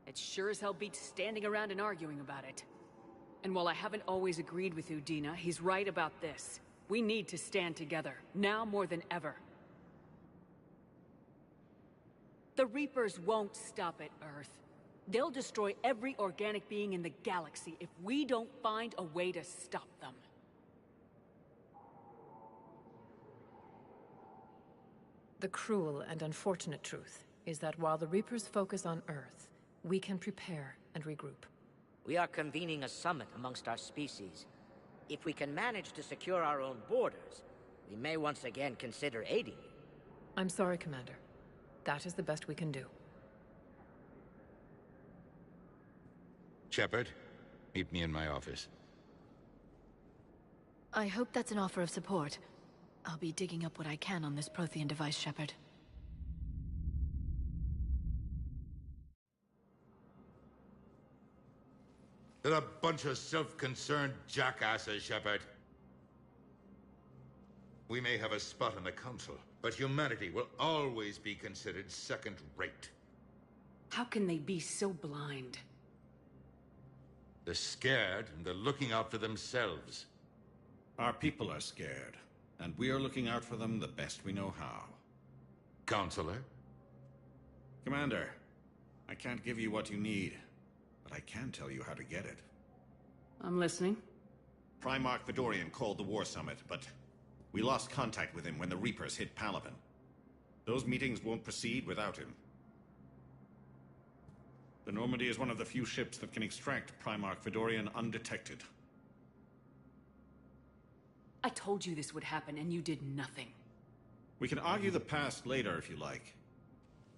It sure as hell beats standing around and arguing about it. And while I haven't always agreed with Udina, he's right about this. We need to stand together, now more than ever. The Reapers won't stop at Earth. They'll destroy every organic being in the galaxy if we don't find a way to stop them. The cruel and unfortunate truth is that while the Reapers focus on Earth, we can prepare and regroup. We are convening a summit amongst our species. If we can manage to secure our own borders, we may once again consider aiding you. I'm sorry, Commander. That is the best we can do. Shepard, meet me in my office. I hope that's an offer of support. I'll be digging up what I can on this Prothean device, Shepard. They're a bunch of self-concerned jackasses, Shepard. We may have a spot in the Council, but humanity will always be considered second-rate. How can they be so blind? They're scared, and they're looking out for themselves. Our people are scared, and we are looking out for them the best we know how. Counselor? Commander, I can't give you what you need, but I can tell you how to get it. I'm listening. Primarch Fedorian called the War Summit, but we lost contact with him when the Reapers hit Palaven. Those meetings won't proceed without him. The Normandy is one of the few ships that can extract Primarch Fedorian undetected. I told you this would happen, and you did nothing. We can argue the past later if you like.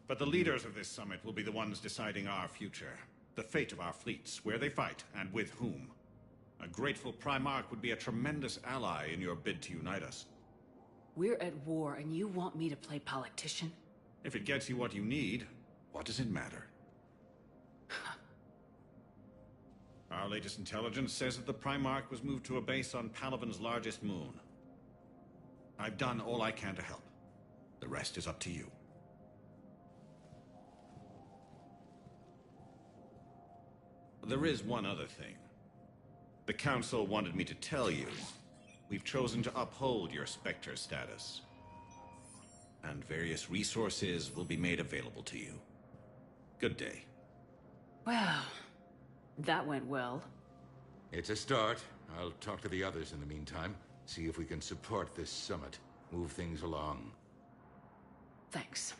But the leaders of this summit will be the ones deciding our future. The fate of our fleets, where they fight, and with whom. A grateful Primarch would be a tremendous ally in your bid to unite us. We're at war, and you want me to play politician? If it gets you what you need, what does it matter? Our latest intelligence says that the Primarch was moved to a base on Palaven's largest moon. I've done all I can to help. The rest is up to you. There is one other thing. The Council wanted me to tell you. We've chosen to uphold your Spectre status. And various resources will be made available to you. Good day. Well, that went well. It's a start. I'll talk to the others in the meantime. See if we can support this summit. Move things along. Thanks.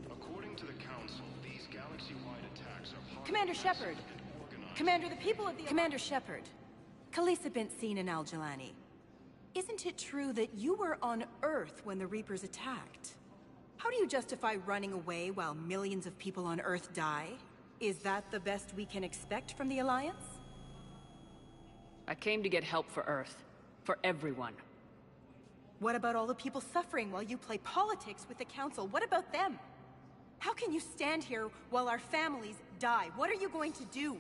According to the Council, these galaxy-wide attacks are part Commander of a Shepard! massive and organized- Commander, the people of the... Commander Shepard. Khalisah bint Sin and Al-Jalani. Isn't it true that you were on Earth when the Reapers attacked? How do you justify running away while millions of people on Earth die? Is that the best we can expect from the Alliance? I came to get help for Earth. For everyone. What about all the people suffering while you play politics with the Council? What about them? How can you stand here while our families die? What are you going to do?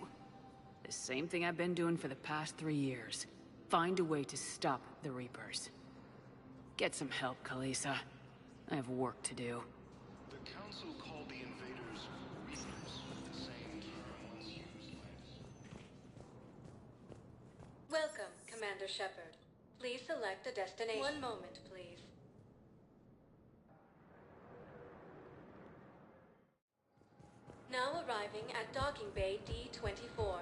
The same thing I've been doing for the past 3 years. Find a way to stop the Reapers. Get some help, Kalisa. I have work to do. The Council called the invaders Reapers, the same term once used by... Welcome, Commander Shepard. Please select a destination. One moment, please. Now arriving at Docking Bay D-24.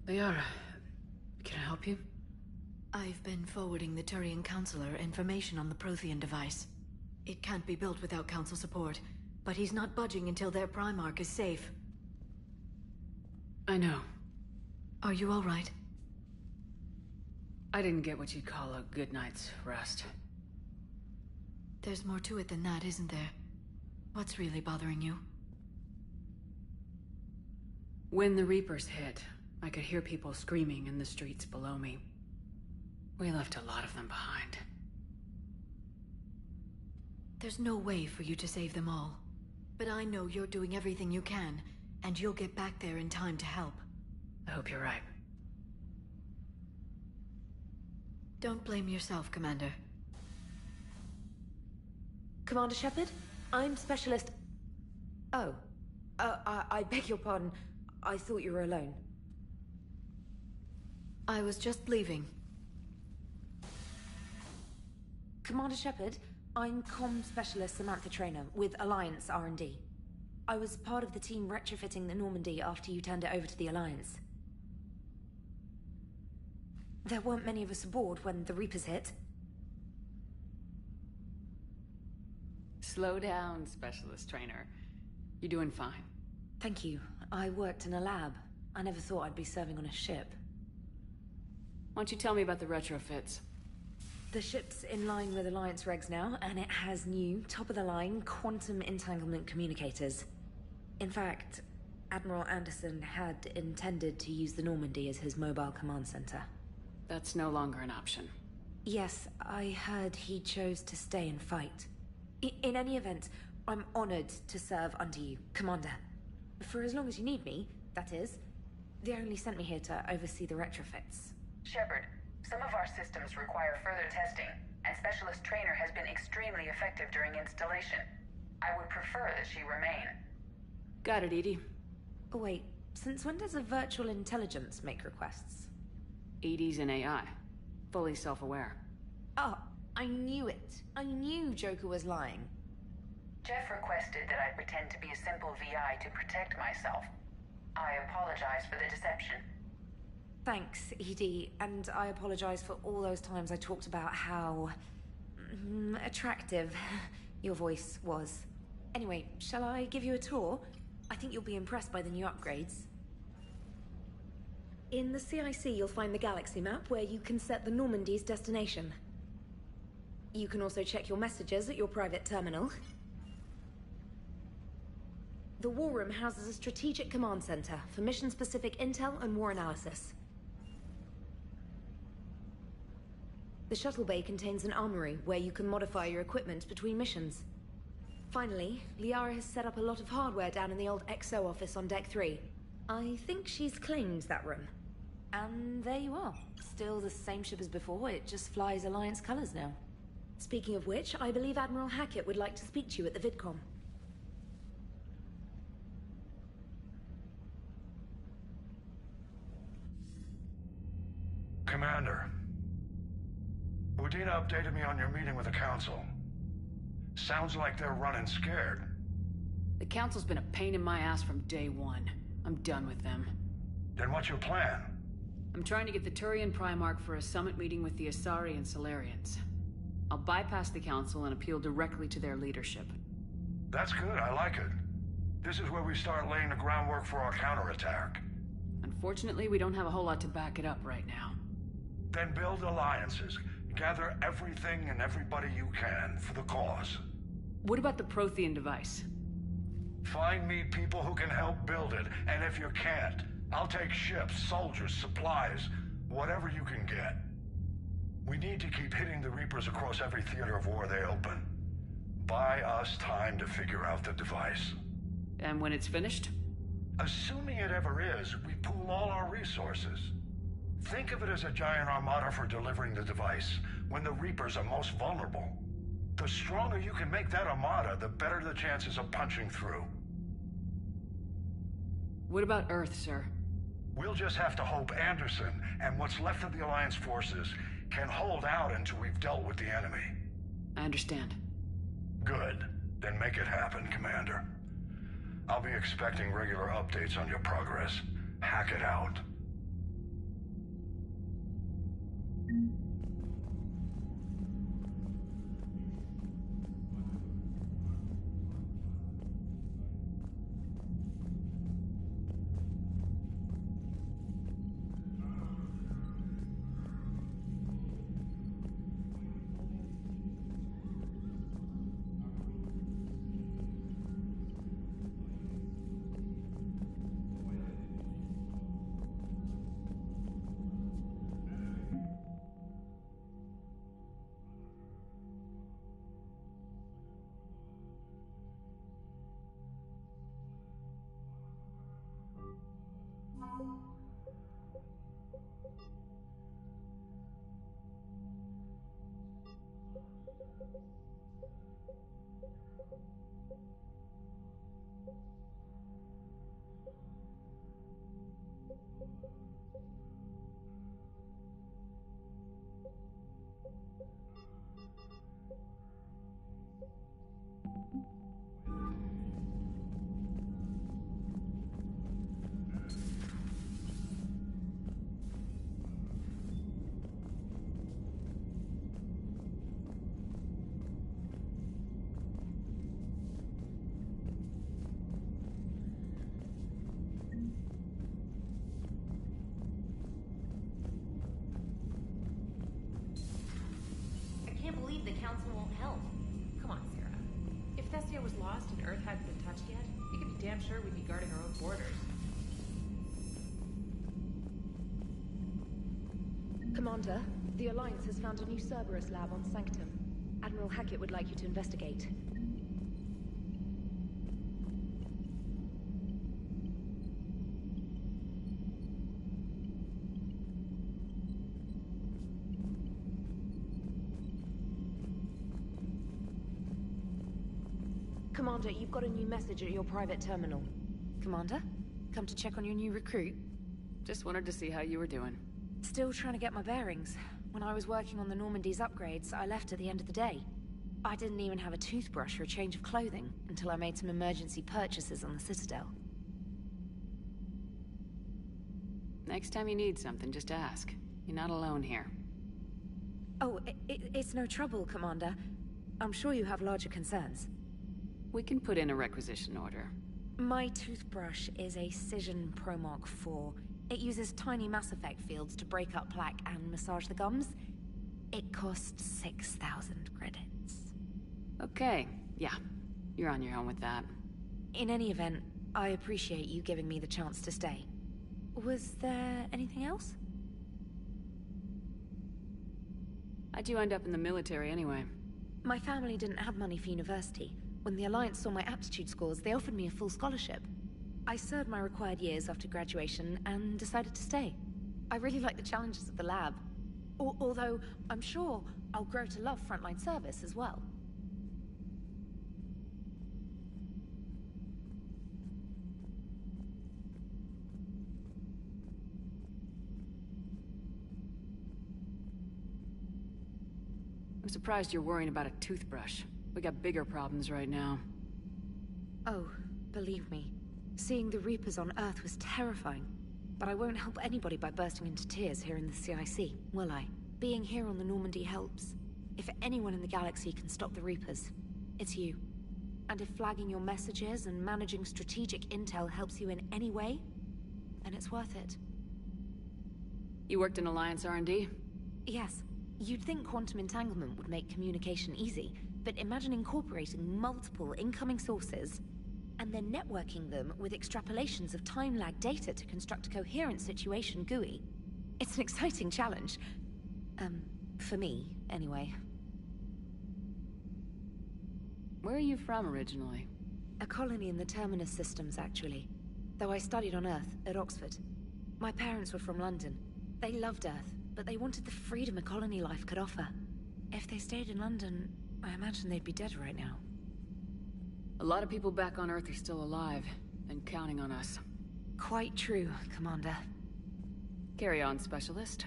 Liara, can I help you? I've been forwarding the Turian Counselor information on the Prothean device. It can't be built without Council support, but he's not budging until their Primarch is safe. I know. Are you all right? I didn't get what you'd call a good night's rest. There's more to it than that, isn't there? What's really bothering you? When the Reapers hit, I could hear people screaming in the streets below me. We left a lot of them behind. There's no way for you to save them all. But I know you're doing everything you can, and you'll get back there in time to help. I hope you're right. Don't blame yourself, Commander. Commander Shepard? I'm Specialist... Oh. I beg your pardon. I thought you were alone. I was just leaving. Commander Shepard, I'm Comm Specialist Samantha Traynor with Alliance R&D. I was part of the team retrofitting the Normandy after you turned it over to the Alliance. There weren't many of us aboard when the Reapers hit. Slow down, Specialist Trainer. You're doing fine. Thank you. I worked in a lab. I never thought I'd be serving on a ship. Why don't you tell me about the retrofits? The ship's in line with Alliance regs now, and it has new, top-of-the-line, quantum entanglement communicators. In fact, Admiral Anderson had intended to use the Normandy as his mobile command center. That's no longer an option. Yes, I heard he chose to stay and fight. In any event, I'm honored to serve under you, Commander. For as long as you need me, that is. They only sent me here to oversee the retrofits. Shepard, Some of our systems require further testing, and Specialist Trainer has been extremely effective during installation. I would prefer that she remain. Got it, EDI. Oh, wait. Since when does a virtual intelligence make requests? EDI's an AI. Fully self-aware. Oh, I knew it. I knew Joker was lying. Jeff requested that I pretend to be a simple VI to protect myself. I apologize for the deception. Thanks, EDI, and I apologize for all those times I talked about how... attractive your voice was. Anyway, shall I give you a tour? I think you'll be impressed by the new upgrades. In the CIC, you'll find the galaxy map where you can set the Normandy's destination. You can also check your messages at your private terminal. The War Room houses a strategic command center for mission-specific intel and war analysis. The shuttle bay contains an armory where you can modify your equipment between missions. Finally, Liara has set up a lot of hardware down in the old XO office on Deck 3. I think she's claimed that room. And there you are. Still the same ship as before, it just flies Alliance colors now. Speaking of which, I believe Admiral Hackett would like to speak to you at the VidCom. Commander, Udina updated me on your meeting with the Council. Sounds like they're running scared. The Council's been a pain in my ass from day one. I'm done with them. Then what's your plan? I'm trying to get the Turian Primarch for a summit meeting with the Asari and Solarians. I'll bypass the Council and appeal directly to their leadership. That's good, I like it. This is where we start laying the groundwork for our counterattack. Unfortunately, we don't have a whole lot to back it up right now. Then build alliances. Gather everything and everybody you can for the cause. What about the Prothean device? Find me people who can help build it, and if you can't, I'll take ships, soldiers, supplies, whatever you can get. We need to keep hitting the Reapers across every theater of war they open. Buy us time to figure out the device. And when it's finished? Assuming it ever is, we pool all our resources. Think of it as a giant armada for delivering the device, when the Reapers are most vulnerable. The stronger you can make that armada, the better the chances of punching through. What about Earth, sir? We'll just have to hope Anderson and what's left of the Alliance forces can hold out until we've dealt with the enemy. I understand. Good. Then make it happen, Commander. I'll be expecting regular updates on your progress. Hack it out. The Council won't help. Come on, Sarah. If Thessia was lost and Earth hadn't been touched yet, you can be damn sure we'd be guarding our own borders. Commander, the Alliance has found a new Cerberus lab on Sanctum. Admiral Hackett would like you to investigate. Commander, you've got a new message at your private terminal. Commander? Come to check on your new recruit? Just wanted to see how you were doing. Still trying to get my bearings. When I was working on the Normandy's upgrades, I left at the end of the day. I didn't even have a toothbrush or a change of clothing until I made some emergency purchases on the Citadel. Next time you need something, just ask. You're not alone here. Oh, it's no trouble, Commander. I'm sure you have larger concerns. We can put in a requisition order. My toothbrush is a Cision Pro Mark IV. It uses tiny Mass Effect fields to break up plaque and massage the gums. It costs 6,000 credits. Okay, yeah. You're on your own with that. In any event, I appreciate you giving me the chance to stay. Was there anything else? How'd you end up in the military anyway? My family didn't have money for university. When the Alliance saw my aptitude scores, they offered me a full scholarship. I served my required years after graduation and decided to stay. I really like the challenges of the lab. Although, I'm sure I'll grow to love frontline service as well. I'm surprised you're worrying about a toothbrush. We got bigger problems right now. Oh, believe me. Seeing the Reapers on Earth was terrifying. But I won't help anybody by bursting into tears here in the CIC, will I? Being here on the Normandy helps. If anyone in the galaxy can stop the Reapers, it's you. And if flagging your messages and managing strategic intel helps you in any way, then it's worth it. You worked in Alliance R&D? Yes. You'd think quantum entanglement would make communication easy, but imagine incorporating multiple incoming sources and then networking them with extrapolations of time-lag data to construct a coherent situation GUI. It's an exciting challenge. For me, anyway. Where are you from originally? A colony in the Terminus systems, actually. Though I studied on Earth, at Oxford. My parents were from London. They loved Earth, but they wanted the freedom a colony life could offer. If they stayed in London, I imagine they'd be dead right now. A lot of people back on Earth are still alive, and counting on us. Quite true, Commander. Carry on, Specialist.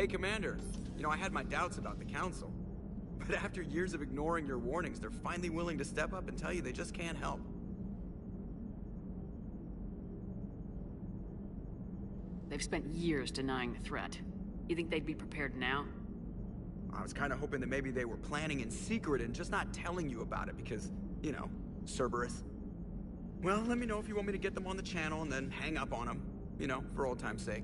Commander. You know, I had my doubts about the Council. But after years of ignoring your warnings, they're finally willing to step up and tell you they just can't help. They've spent years denying the threat. You think they'd be prepared now? I was kind of hoping that maybe they were planning in secret and just not telling you about it because, you know, Cerberus. Well, let me know if you want me to get them on the channel and then hang up on them. You know, for old time's sake.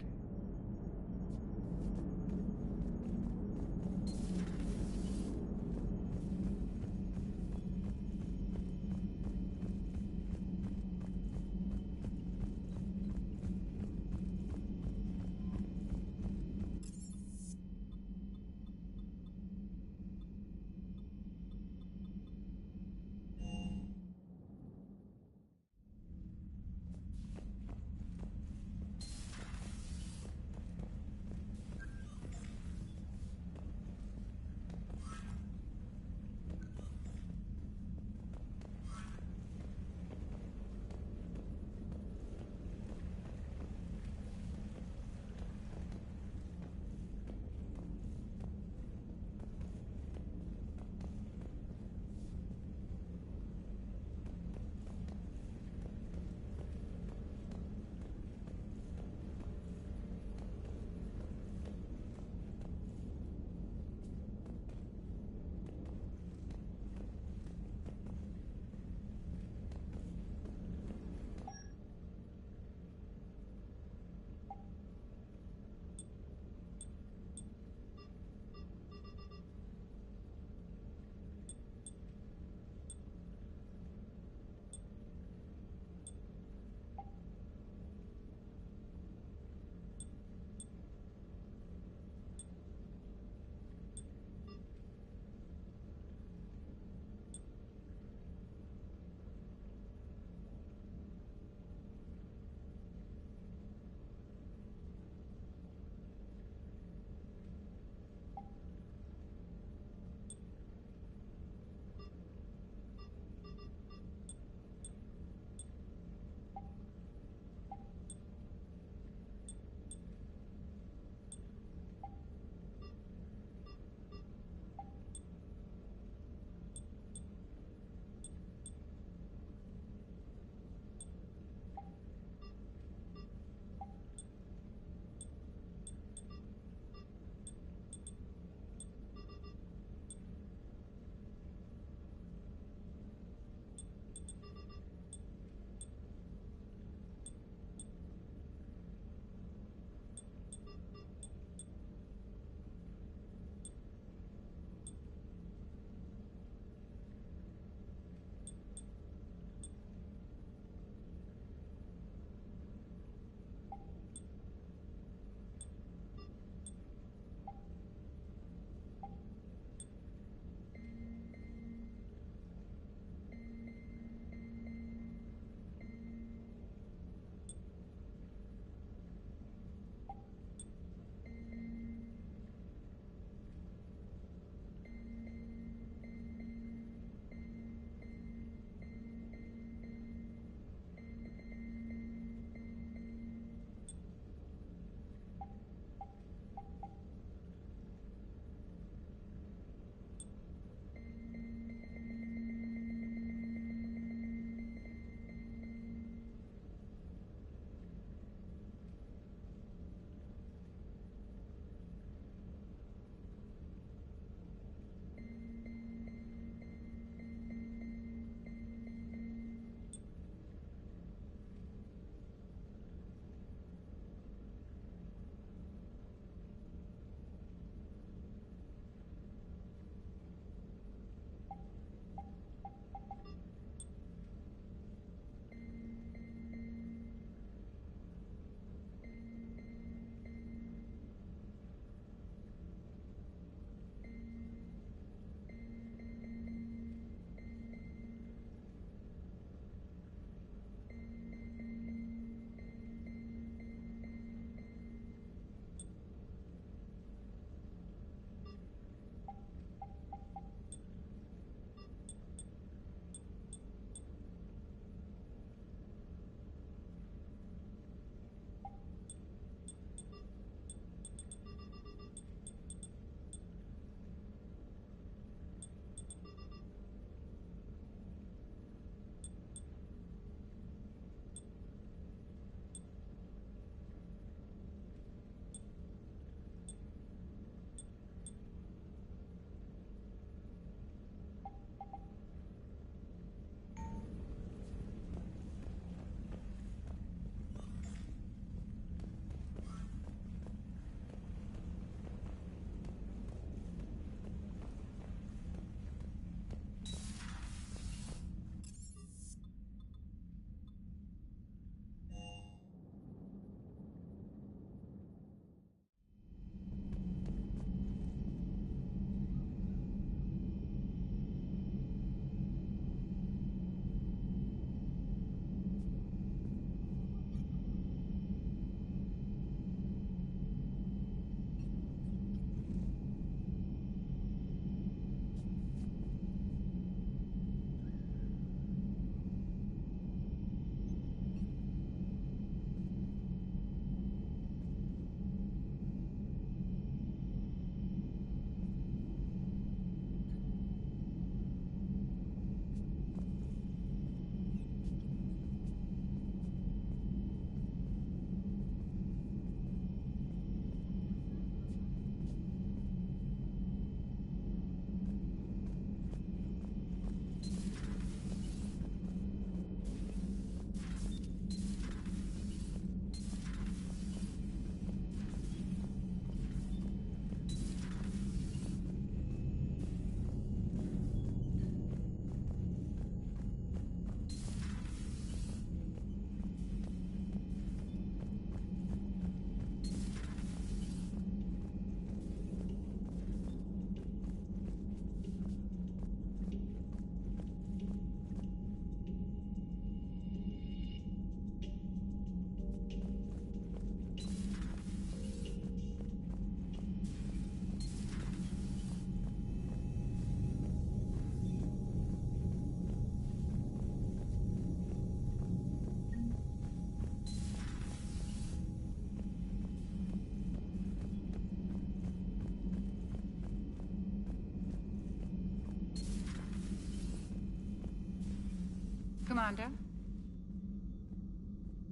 Commander?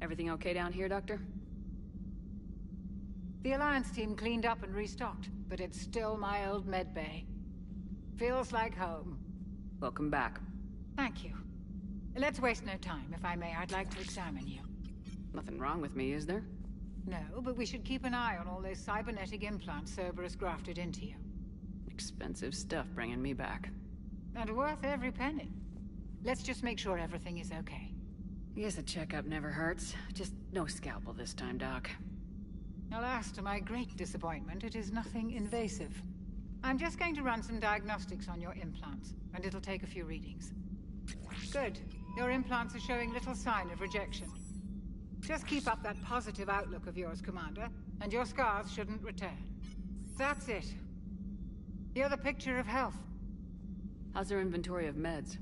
Everything okay down here, Doctor? The Alliance team cleaned up and restocked, but it's still my old medbay. Feels like home. Welcome back. Thank you. Let's waste no time. If I may, I'd like to examine you. Nothing wrong with me, is there? No, but we should keep an eye on all those cybernetic implants Cerberus grafted into you. Expensive stuff bringing me back. And worth every penny. Let's just make sure everything is okay. I guess a checkup never hurts. Just no scalpel this time, Doc. Alas, to my great disappointment, it is nothing invasive. I'm just going to run some diagnostics on your implants, and it'll take a few readings. Good. Your implants are showing little sign of rejection. Just keep up that positive outlook of yours, Commander, and your scars shouldn't return. That's it. You're the picture of health. How's our inventory of meds?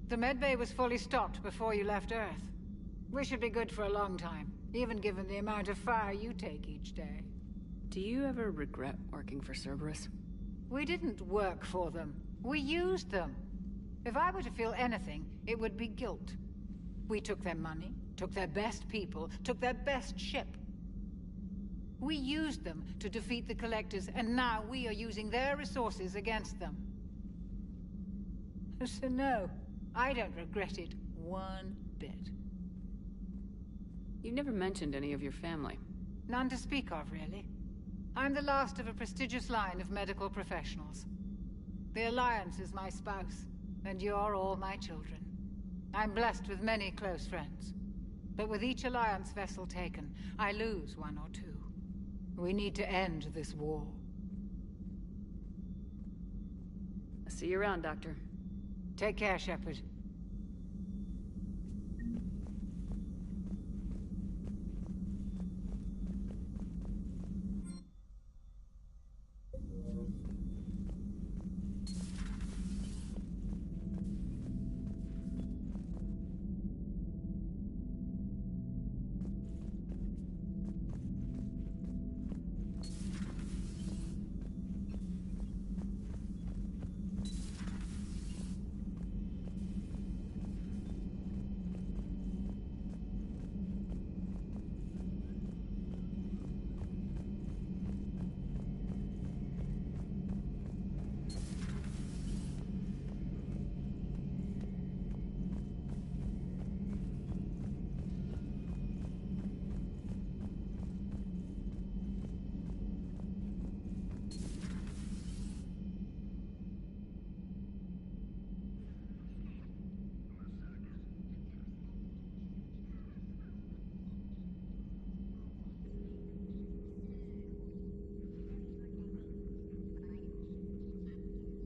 The medbay was fully stocked before you left Earth. We should be good for a long time, even given the amount of fire you take each day. Do you ever regret working for Cerberus? We didn't work for them. We used them. If I were to feel anything, it would be guilt. We took their money, took their best people, took their best ship. We used them to defeat the Collectors, and now we are using their resources against them. So no, I don't regret it one bit. You never mentioned any of your family. None to speak of, really. I'm the last of a prestigious line of medical professionals. The Alliance is my spouse, and you're all my children. I'm blessed with many close friends. But with each Alliance vessel taken, I lose one or two. We need to end this war. I'll see you around, Doctor. Take care, Shepard.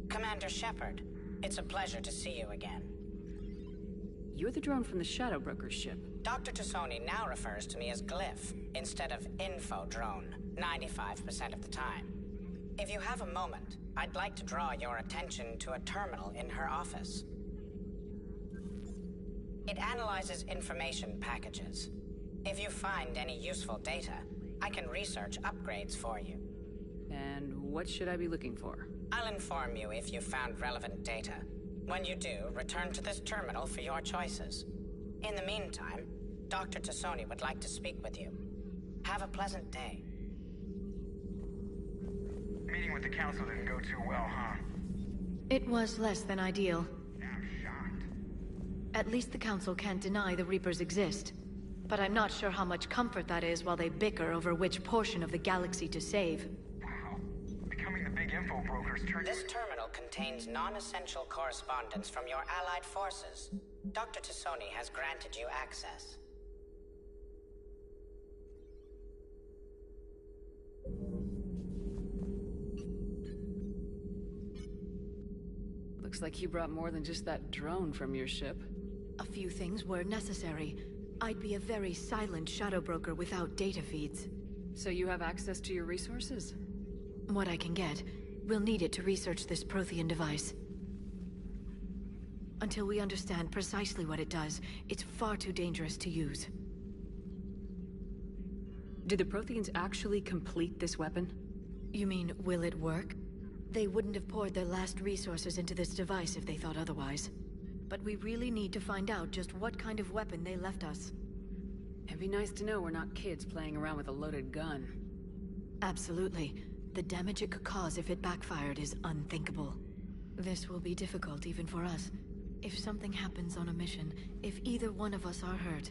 Commander Shepard, it's a pleasure to see you again. You're the drone from the Shadow Broker's ship. Dr. T'Soni now refers to me as Glyph, instead of Info Drone, 95% of the time. If you have a moment, I'd like to draw your attention to a terminal in her office. It analyzes information packages. If you find any useful data, I can research upgrades for you. And what should I be looking for? I'll inform you if you've found relevant data. When you do, return to this terminal for your choices. In the meantime, Dr. T'Soni would like to speak with you. Have a pleasant day. Meeting with the Council didn't go too well, huh? It was less than ideal. I'm shocked. At least the Council can't deny the Reapers exist. But I'm not sure how much comfort that is while they bicker over which portion of the galaxy to save. Wow. Becoming the big info broker's turn. This terminal contains non-essential correspondence from your allied forces. Dr. T'Soni has granted you access. Looks like you brought more than just that drone from your ship. A few things were necessary. I'd be a very silent shadow broker without data feeds. So you have access to your resources? What I can get. We'll need it to research this Prothean device. Until we understand precisely what it does, it's far too dangerous to use. Do the Protheans actually complete this weapon? You mean, will it work? They wouldn't have poured their last resources into this device if they thought otherwise. but we really need to find out just what kind of weapon they left us. It'd be nice to know we're not kids playing around with a loaded gun. Absolutely. The damage it could cause if it backfired is unthinkable. This will be difficult even for us. If something happens on a mission, if either one of us are hurt,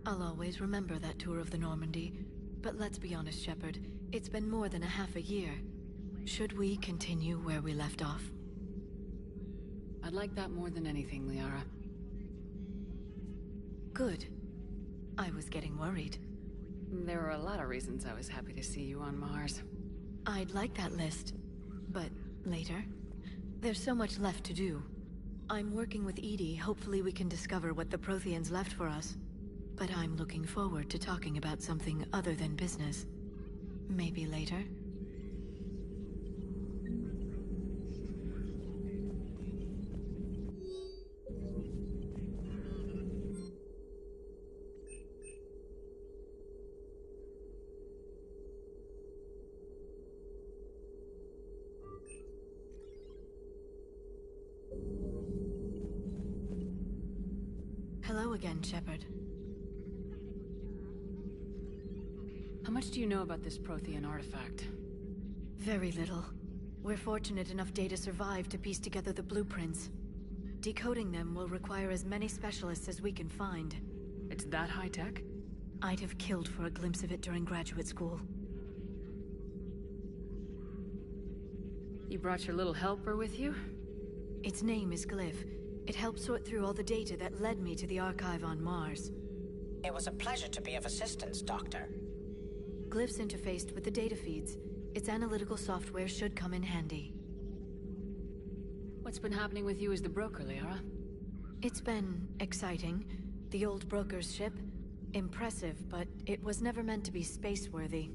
I'll always remember that tour of the Normandy. But let's be honest, Shepard. It's been more than a half a year. Should we continue where we left off? I'd like that more than anything, Liara. Good. I was getting worried. There were a lot of reasons I was happy to see you on Mars. I'd like that list. But later? There's so much left to do. I'm working with EDI. Hopefully we can discover what the Protheans left for us. But I'm looking forward to talking about something other than business. Maybe later? Hello again, Shepard. How much do you know about this Prothean artifact? Very little. We're fortunate enough Data survived to piece together the blueprints. Decoding them will require as many specialists as we can find. It's that high-tech? I'd have killed for a glimpse of it during graduate school. You brought your little helper with you? Its name is Glyph. It helped sort through all the data that led me to the archive on Mars. It was a pleasure to be of assistance, Doctor. Glyph's interfaced with the data feeds. Its analytical software should come in handy. What's been happening with you as the broker, Liara? It's been exciting. The old broker's ship? Impressive, but it was never meant to be space-worthy.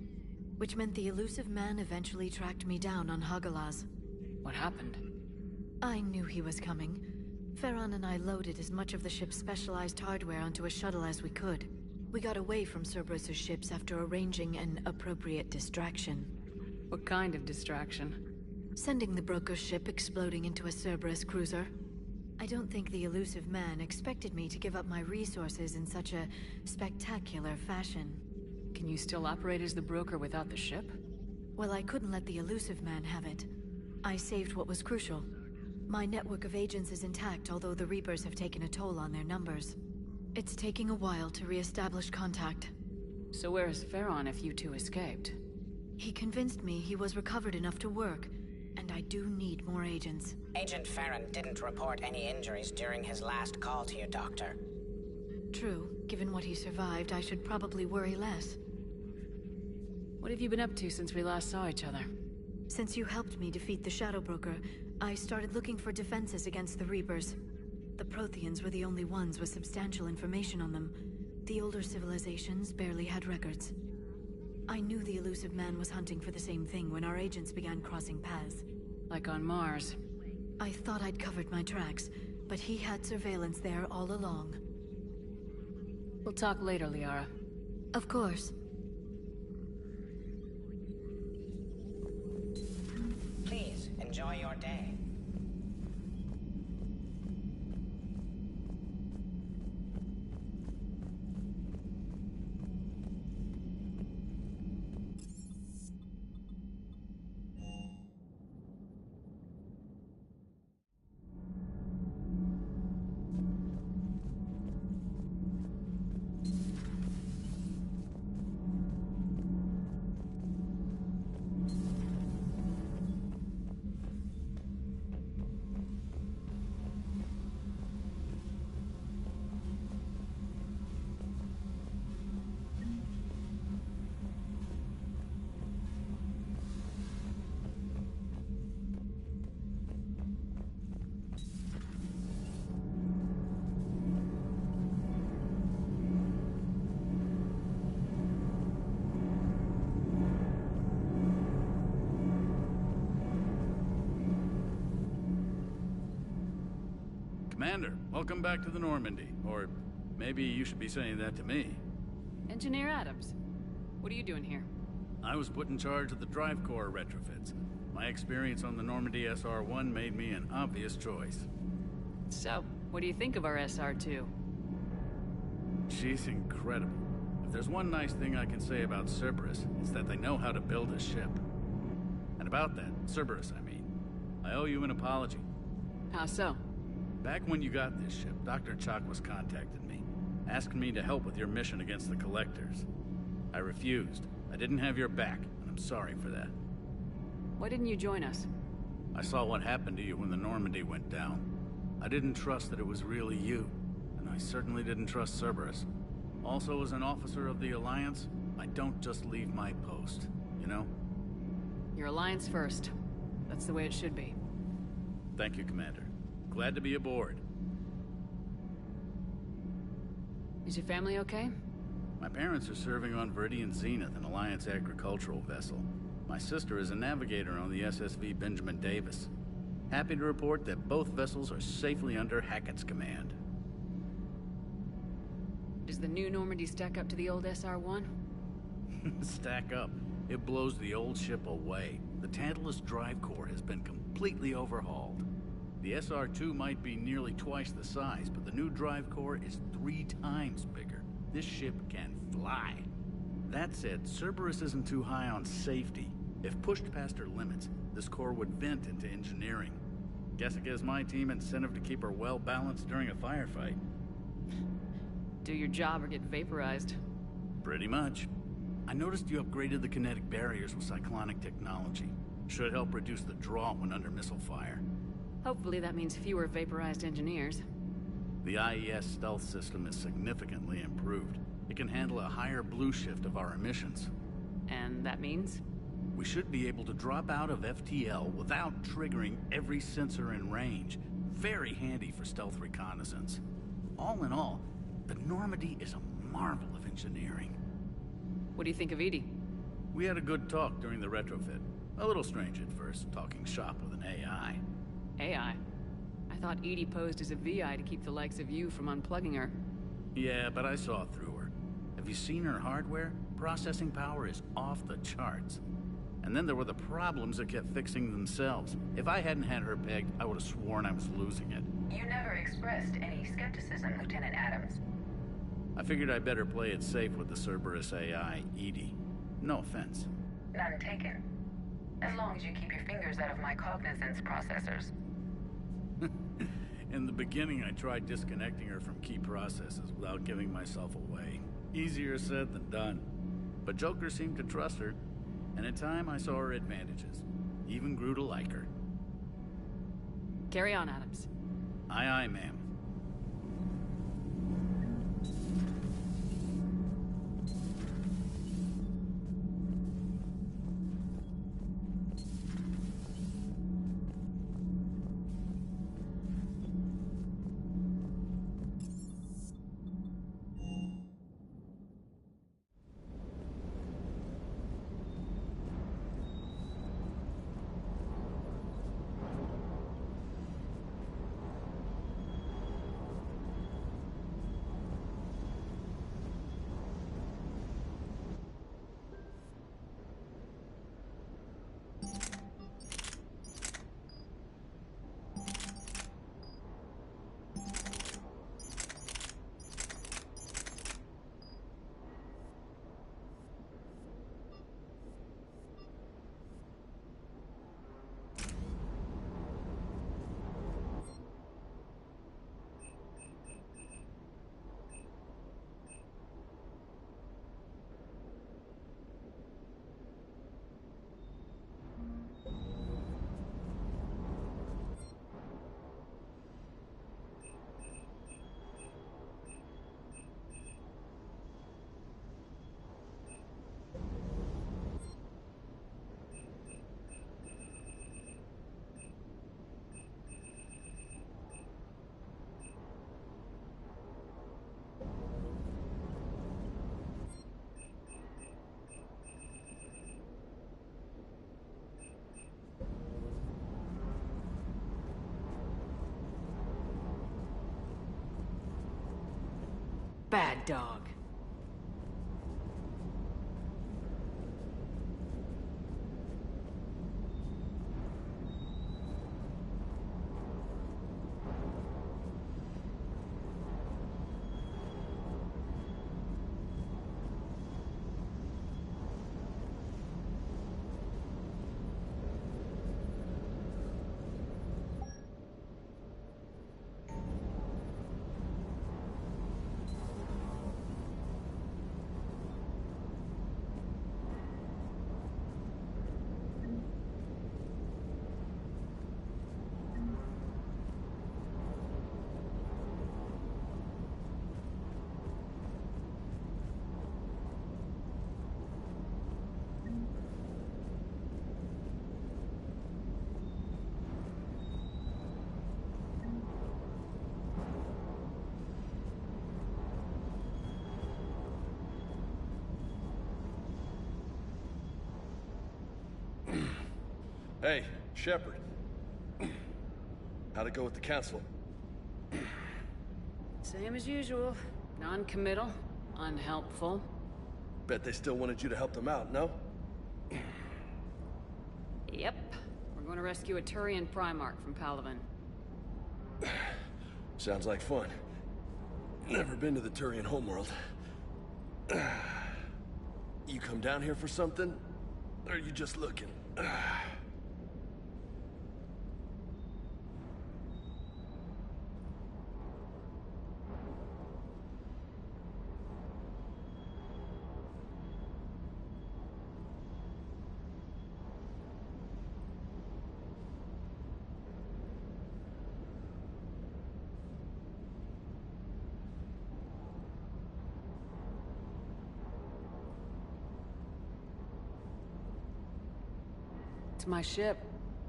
Which meant the elusive man eventually tracked me down on Hagalaz. What happened? I knew he was coming. Farron and I loaded as much of the ship's specialized hardware onto a shuttle as we could. We got away from Cerberus' ships after arranging an appropriate distraction. What kind of distraction? Sending the broker's ship exploding into a Cerberus cruiser. I don't think the elusive man expected me to give up my resources in such a spectacular fashion. Can you still operate as the broker without the ship? Well, I couldn't let the elusive man have it. I saved what was crucial. My network of agents is intact, although the Reapers have taken a toll on their numbers. It's taking a while to re-establish contact. So where is Farron if you two escaped? He convinced me he was recovered enough to work, and I do need more agents. Agent Farron didn't report any injuries during his last call to you, Doctor. True. Given what he survived, I should probably worry less. What have you been up to since we last saw each other? Since you helped me defeat the Shadow Broker, I started looking for defenses against the Reapers. The Protheans were the only ones with substantial information on them. The older civilizations barely had records. I knew the elusive man was hunting for the same thing when our agents began crossing paths. Like on Mars. I thought I'd covered my tracks, but he had surveillance there all along. We'll talk later, Liara. Of course. Please, enjoy your day. Commander, welcome back to the Normandy. Or maybe you should be saying that to me. Engineer Adams, what are you doing here? I was put in charge of the drive core retrofits. My experience on the Normandy SR-1 made me an obvious choice. So, what do you think of our SR2? She's incredible. If there's one nice thing I can say about Cerberus, it's that they know how to build a ship. And about that, Cerberus, I mean, I owe you an apology. How so? Back when you got this ship, Dr. Chakwas contacted me, asking me to help with your mission against the Collectors. I refused. I didn't have your back, and I'm sorry for that. Why didn't you join us? I saw what happened to you when the Normandy went down. I didn't trust that it was really you, and I certainly didn't trust Cerberus. Also, as an officer of the Alliance, I don't just leave my post, you know? Your Alliance first. That's the way it should be. Thank you, Commander. Glad to be aboard. Is your family okay? My parents are serving on Viridian Zenith, an Alliance agricultural vessel. My sister is a navigator on the SSV Benjamin Davis. Happy to report that both vessels are safely under Hackett's command. Does the new Normandy stack up to the old SR-1? Stack up. It blows the old ship away. The Tantalus drive core has been completely overhauled. The SR-2 might be nearly twice the size, but the new drive core is 3 times bigger. This ship can fly. That said, Cerberus isn't too high on safety. If pushed past her limits, this core would vent into engineering. Guess it gives my team incentive to keep her well balanced during a firefight. Do your job or get vaporized. Pretty much. I noticed you upgraded the kinetic barriers with cyclonic technology. Should help reduce the draw when under missile fire. Hopefully that means fewer vaporized engineers. The IES stealth system is significantly improved. It can handle a higher blue shift of our emissions. And that means? We should be able to drop out of FTL without triggering every sensor in range. Very handy for stealth reconnaissance. All in all, the Normandy is a marvel of engineering. What do you think of Edie? We had a good talk during the retrofit. A little strange at first, talking shop with an AI. AI? I thought Edie posed as a VI to keep the likes of you from unplugging her. Yeah, but I saw through her. Have you seen her hardware? Processing power is off the charts. And then there were the problems that kept fixing themselves. If I hadn't had her pegged, I would have sworn I was losing it. You never expressed any skepticism, Lieutenant Adams. I figured I'd better play it safe with the Cerberus AI, Edie. No offense. None taken. As long as you keep your fingers out of my cognizance processors. In the beginning, I tried disconnecting her from key processes without giving myself away. Easier said than done. But Joker seemed to trust her, and in time I saw her advantages. Even grew to like her. Carry on, Adams. Aye, aye, ma'am. Bad dog. Hey, Shepard. How'd it go with the council? Same as usual. Non-committal, unhelpful. Bet they still wanted you to help them out, no? Yep. We're going to rescue a Turian Primarch from Palaven. Sounds like fun. Never been to the Turian homeworld. You come down here for something? Or are you just looking? It's my ship.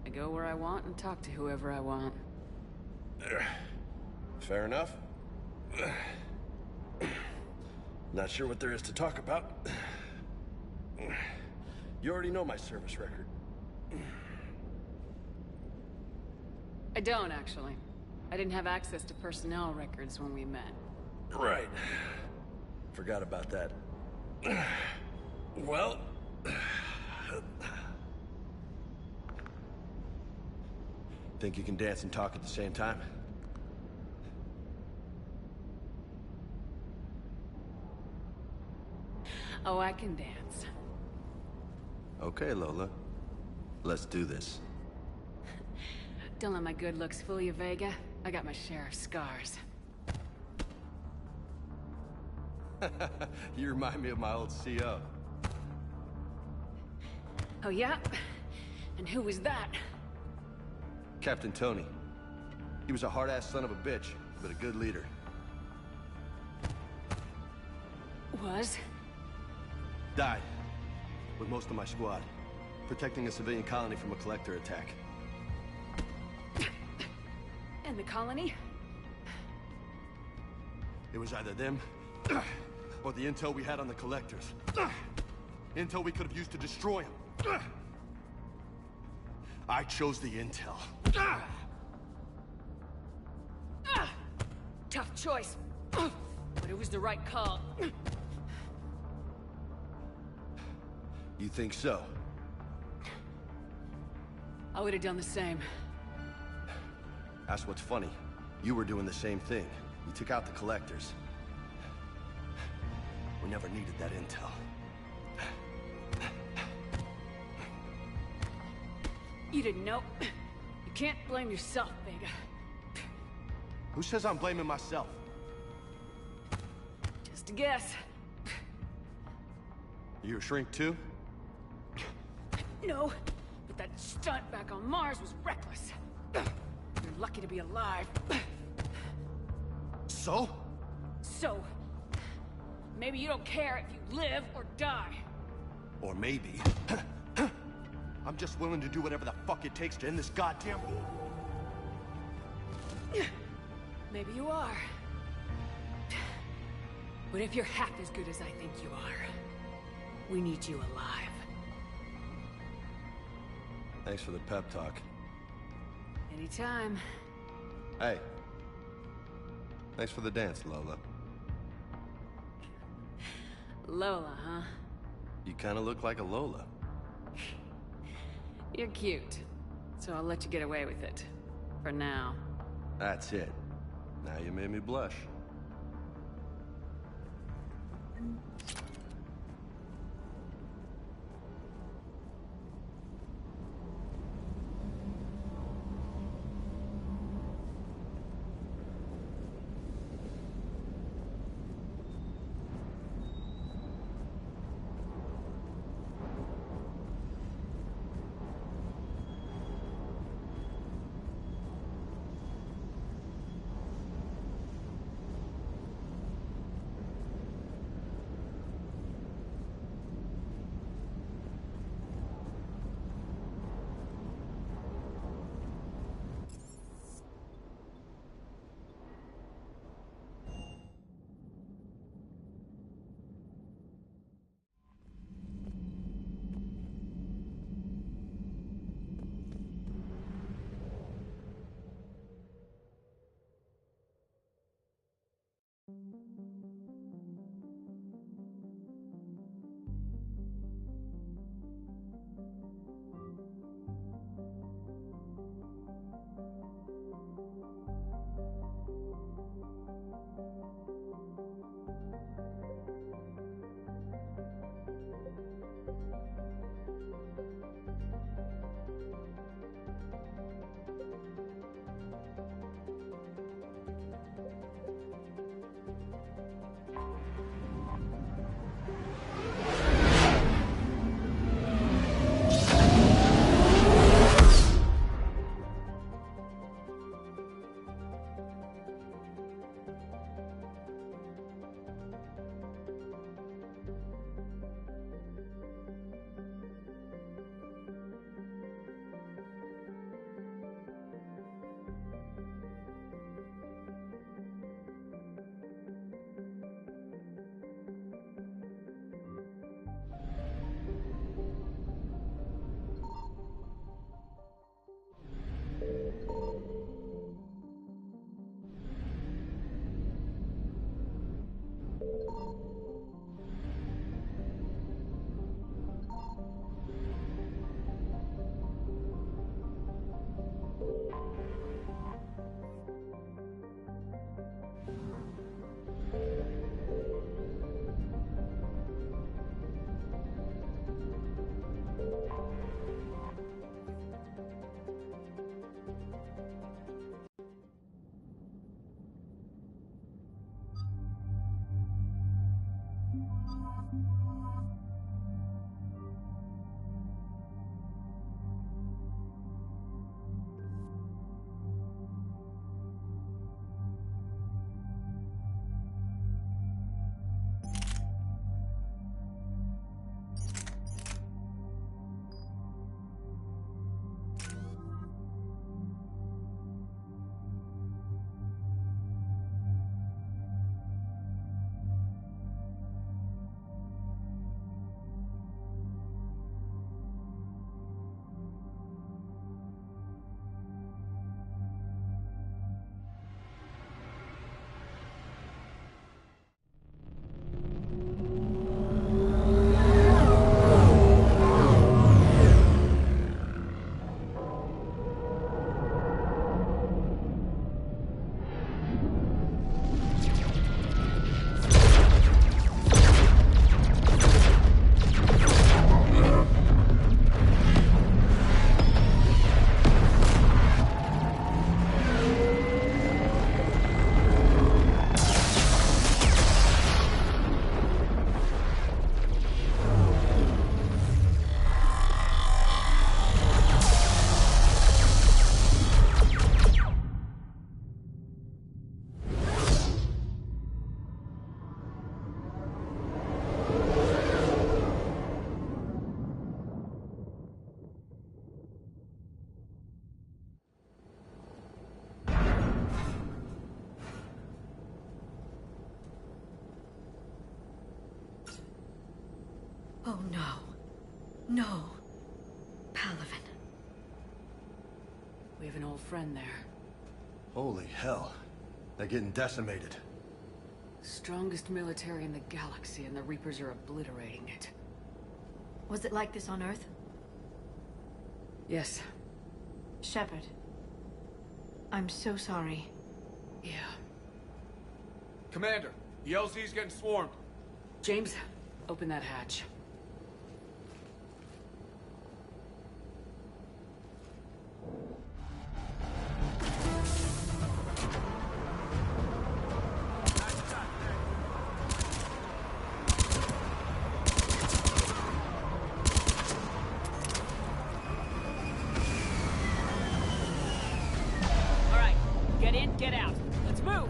I go where I want and talk to whoever I want. Fair enough. Not sure what there is to talk about. You already know my service record. I don't, actually. I didn't have access to personnel records when we met. Right. Forgot about that. Well... Think you can dance and talk at the same time? Oh, I can dance. Okay, Lola. Let's do this. Don't let my good looks fool you, Vega. I got my share of scars. You remind me of my old CO. Oh, yeah? And who was that? Captain Tony. He was a hard-ass son of a bitch, but a good leader. Was? Died. With most of my squad. Protecting a civilian colony from a collector attack. And the colony? It was either them, or the intel we had on the collectors. Intel we could have used to destroy them. I chose the intel. Tough choice. But it was the right call. You think so? I would have done the same. That's what's funny. You were doing the same thing. You took out the collectors. We never needed that intel. You didn't know. You can't blame yourself, Vega. Who says I'm blaming myself? Just a guess. You a shrink too? No, but that stunt back on Mars was reckless. You're lucky to be alive. So? So, maybe you don't care if you live or die. Or maybe... I'm just willing to do whatever the fuck it takes to end this goddamn war. Maybe you are. But if you're half as good as I think you are, we need you alive. Thanks for the pep talk. Anytime. Hey. Thanks for the dance, Lola. Lola, huh? You kind of look like a Lola. You're cute, so I'll let you get away with it. For now. That's it. Now you made me blush. Oh no. No. Palaven. We have an old friend there. Holy hell. They're getting decimated. Strongest military in the galaxy, and the Reapers are obliterating it. Was it like this on Earth? Yes. Shepard. I'm so sorry. Yeah. Commander, the LZ's getting swarmed. James, open that hatch. Get in, get out. Let's move!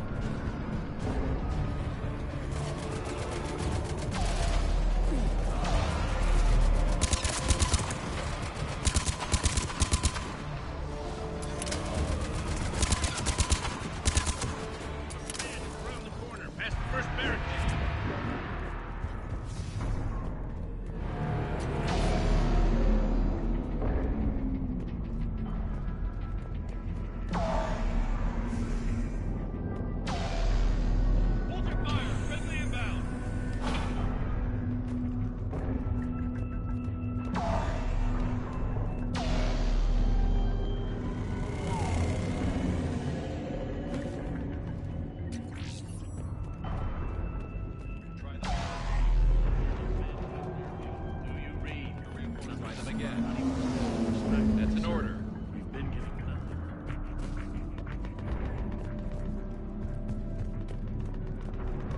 again. That's an order. We've been given nothing.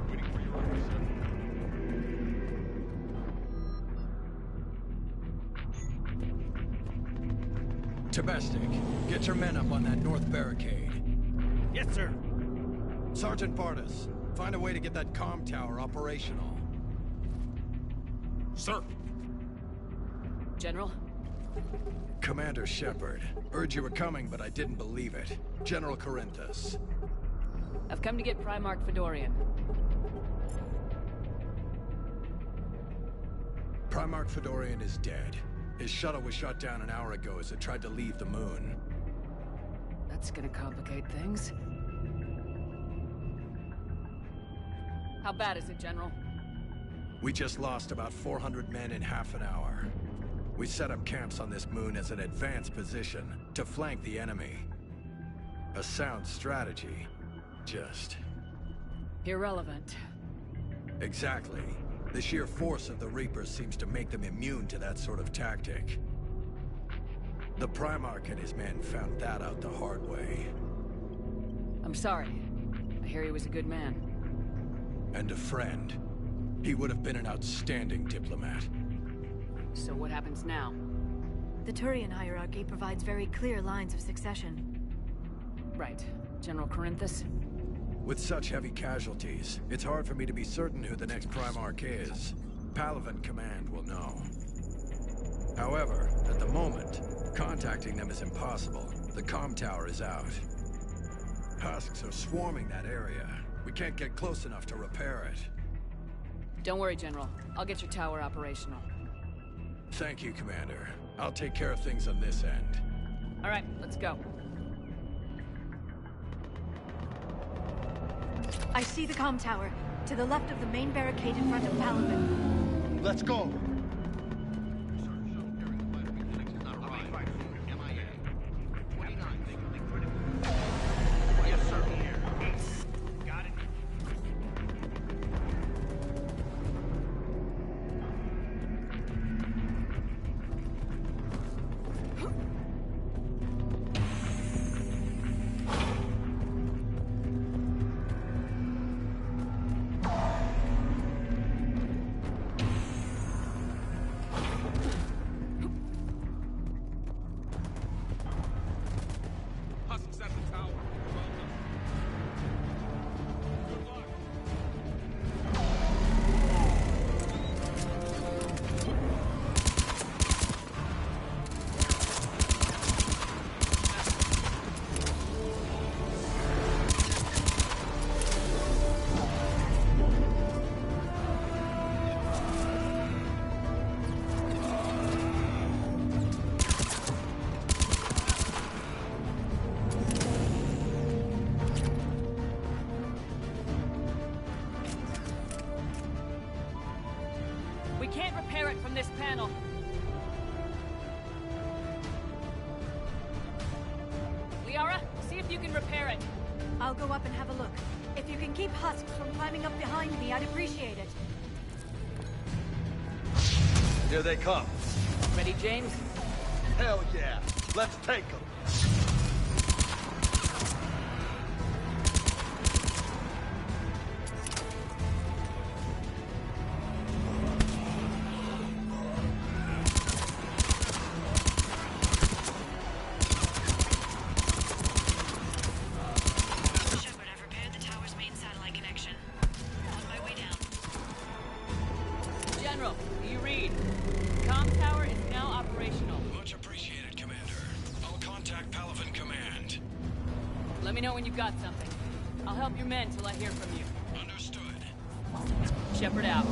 Waiting for your order, sir. Tabestic, get your men up on that north barricade. Yes, sir. Sergeant Bartis, find a way to get that comm tower operational. Sir. General? Commander Shepard. Heard you were coming, but I didn't believe it. General Corinthus. I've come to get Primarch Fedorian. Primarch Fedorian is dead. His shuttle was shot down an hour ago as it tried to leave the moon. That's gonna complicate things. How bad is it, General? We just lost about 400 men in half an hour. We set up camps on this moon as an advanced position to flank the enemy. A sound strategy. Just... irrelevant. Exactly. The sheer force of the Reapers seems to make them immune to that sort of tactic. The Primarch and his men found that out the hard way. I'm sorry. I hear he was a good man. And a friend. He would have been an outstanding diplomat. So what happens now? The Turian hierarchy provides very clear lines of succession. Right. General Corinthus? With such heavy casualties, it's hard for me to be certain who the next Primarch is. Palaven Command will know. However, at the moment, contacting them is impossible. The comm tower is out. Husks are swarming that area. We can't get close enough to repair it. Don't worry, General. I'll get your tower operational. Thank you, Commander. I'll take care of things on this end. All right, let's go. I see the comm tower, to the left of the main barricade in front of Palaven. Let's go. From this panel. Liara, see if you can repair it. I'll go up and have a look. If you can keep Husks from climbing up behind me, I'd appreciate it. Here they come. Ready, James? Hell yeah. Let's take them. Let me know when you've got something. I'll help your men till I hear from you. Understood. Shepard out.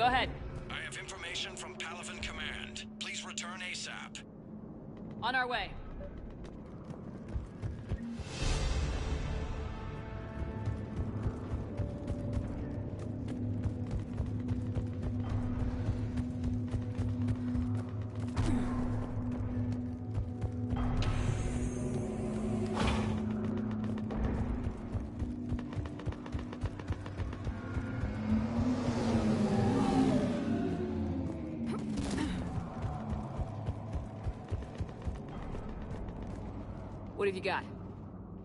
Go ahead. I have information from Palaven Command. Please return ASAP. On our way. What have you got?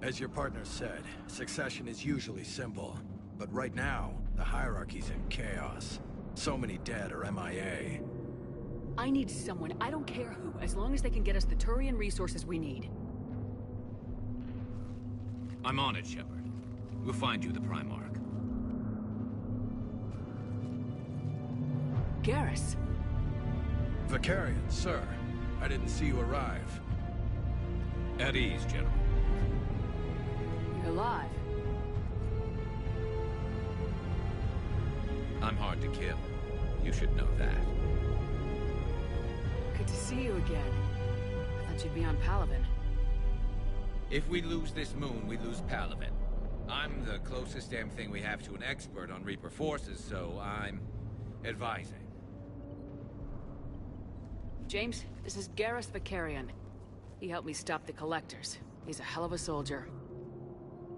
As your partner said, succession is usually simple. But right now, the hierarchy's in chaos. So many dead or MIA. I need someone, I don't care who, as long as they can get us the Turian resources we need. I'm on it, Shepard. We'll find you the Primarch. Garrus. Vakarian, sir. I didn't see you arrive. At ease, General. You're alive. I'm hard to kill. You should know that. Good to see you again. I thought you'd be on Palaven. If we lose this moon, we lose Palaven. I'm the closest damn thing we have to an expert on Reaper forces, so I'm advising. James, this is Garrus Vakarian. He helped me stop the Collectors. He's a hell of a soldier.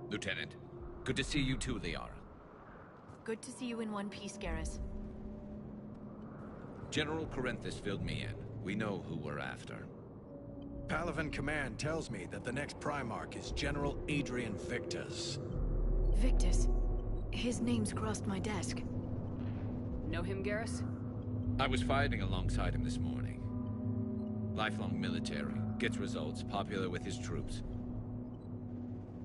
Lieutenant, good to see you too, Liara. Good to see you in one piece, Garrus. General Corinthus filled me in. We know who we're after. Palaven Command tells me that the next Primarch is General Adrian Victus. Victus? His name's crossed my desk. Know him, Garrus? I was fighting alongside him this morning. Lifelong military, gets results, popular with his troops.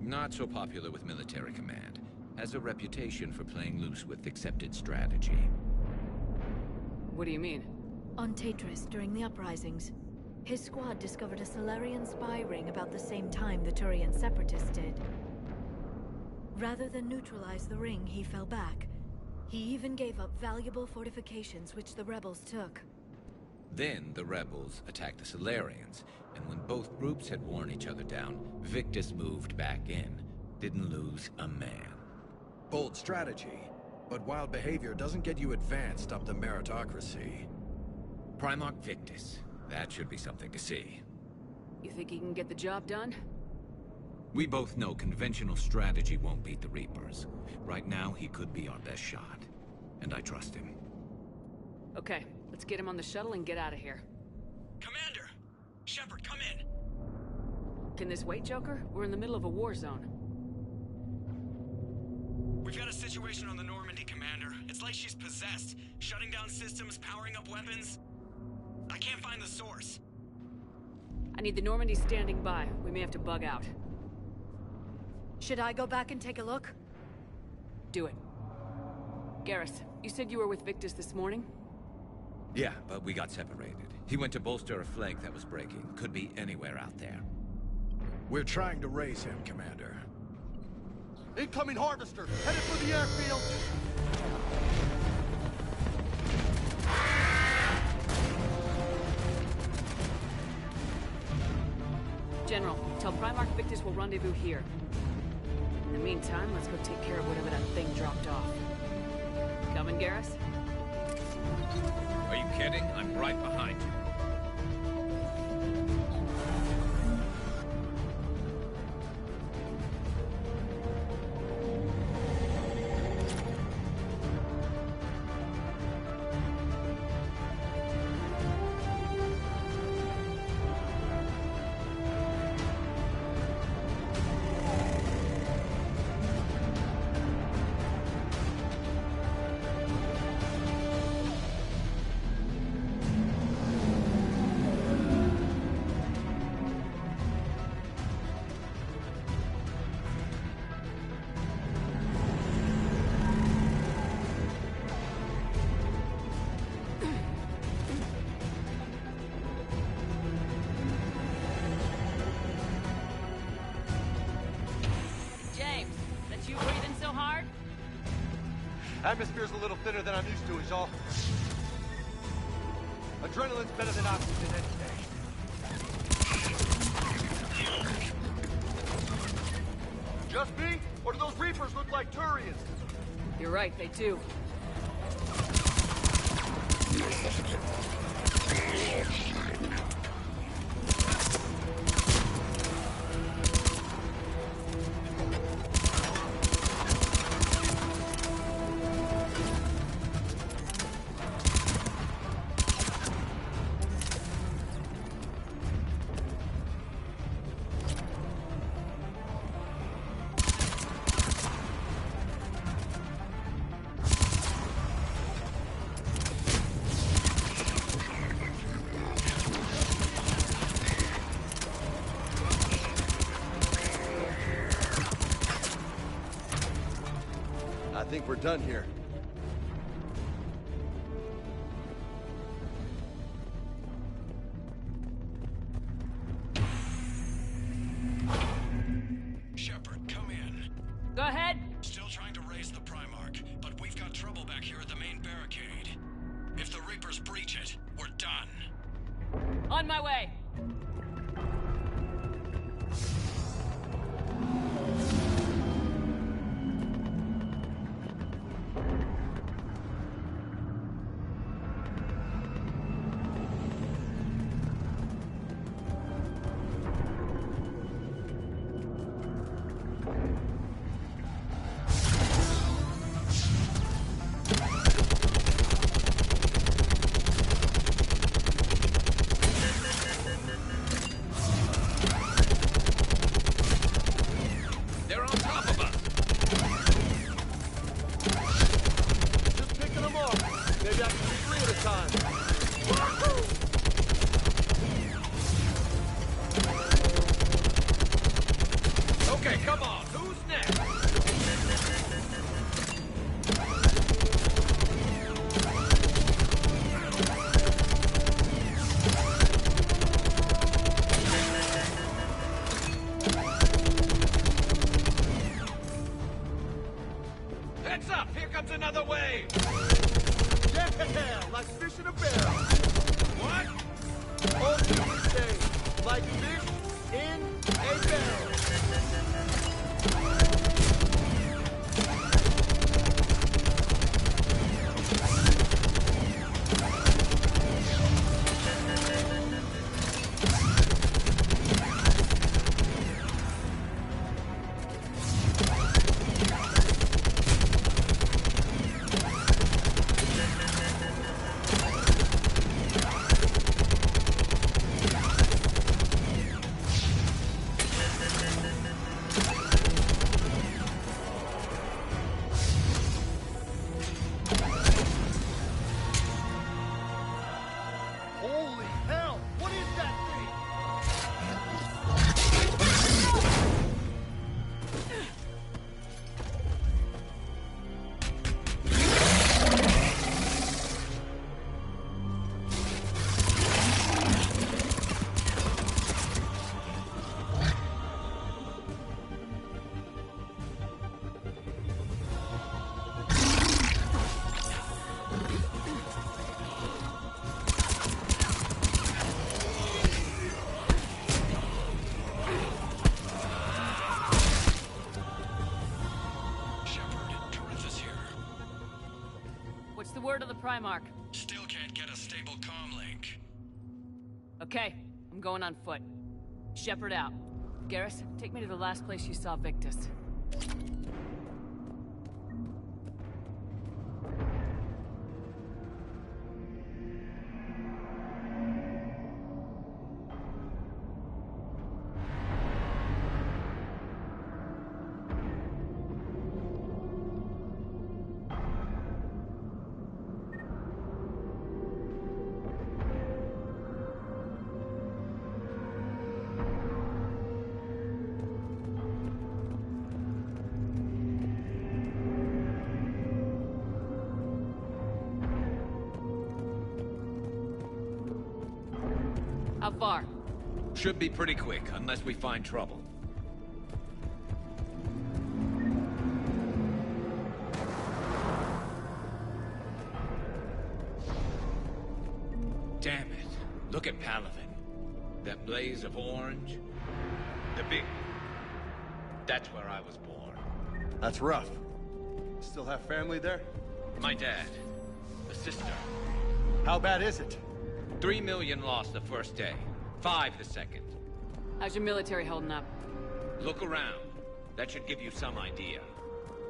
Not so popular with military command. Has a reputation for playing loose with accepted strategy. What do you mean? On Tatris, during the uprisings, his squad discovered a Salarian spy ring about the same time the Turian Separatists did. Rather than neutralize the ring, he fell back. He even gave up valuable fortifications which the rebels took. Then the rebels attacked the Salarians, and when both groups had worn each other down, Victus moved back in. Didn't lose a man. Bold strategy, but wild behavior doesn't get you advanced up the meritocracy. Primarch Victus. That should be something to see. You think he can get the job done? We both know conventional strategy won't beat the Reapers. Right now, he could be our best shot. And I trust him. Okay, let's get him on the shuttle and get out of here. Commander! Shepard, come in! Can this wait, Joker? We're in the middle of a war zone. We've got a situation on the Normandy, Commander. It's like she's possessed. Shutting down systems, powering up weapons. I can't find the source. I need the Normandy standing by. We may have to bug out. Should I go back and take a look? Do it. Garrus, you said you were with Victus this morning? Yeah, but we got separated. He went to bolster a flank that was breaking. Could be anywhere out there. We're trying to raise him, Commander. Incoming Harvester! Headed for the airfield! General, tell Primarch Victus we'll rendezvous here. In the meantime, let's go take care of whatever that thing dropped off. Coming, Garrus? Are you kidding? I'm right behind you. Atmosphere's a little thinner than I'm used to, is all. Adrenaline's better than oxygen any day. Just me? Or do those Reapers look like Turians? You're right, they do. I think we're done here. Shepard, come in. Go ahead. Still trying to raise the Primarch, but we've got trouble back here at the main barricade. If the Reapers breach it, we're done. On my way. Word of the Primarch. Still can't get a stable comm link. Okay, I'm going on foot. Shepard out. Garrus, take me to the last place you saw Victus. How far? Should be pretty quick, unless we find trouble. Look at Palaven. That blaze of orange. The big... That's where I was born. That's rough. Still have family there? My dad. A sister. How bad is it? 3 million lost the first day. 5 the second. How's your military holding up? Look around. That should give you some idea.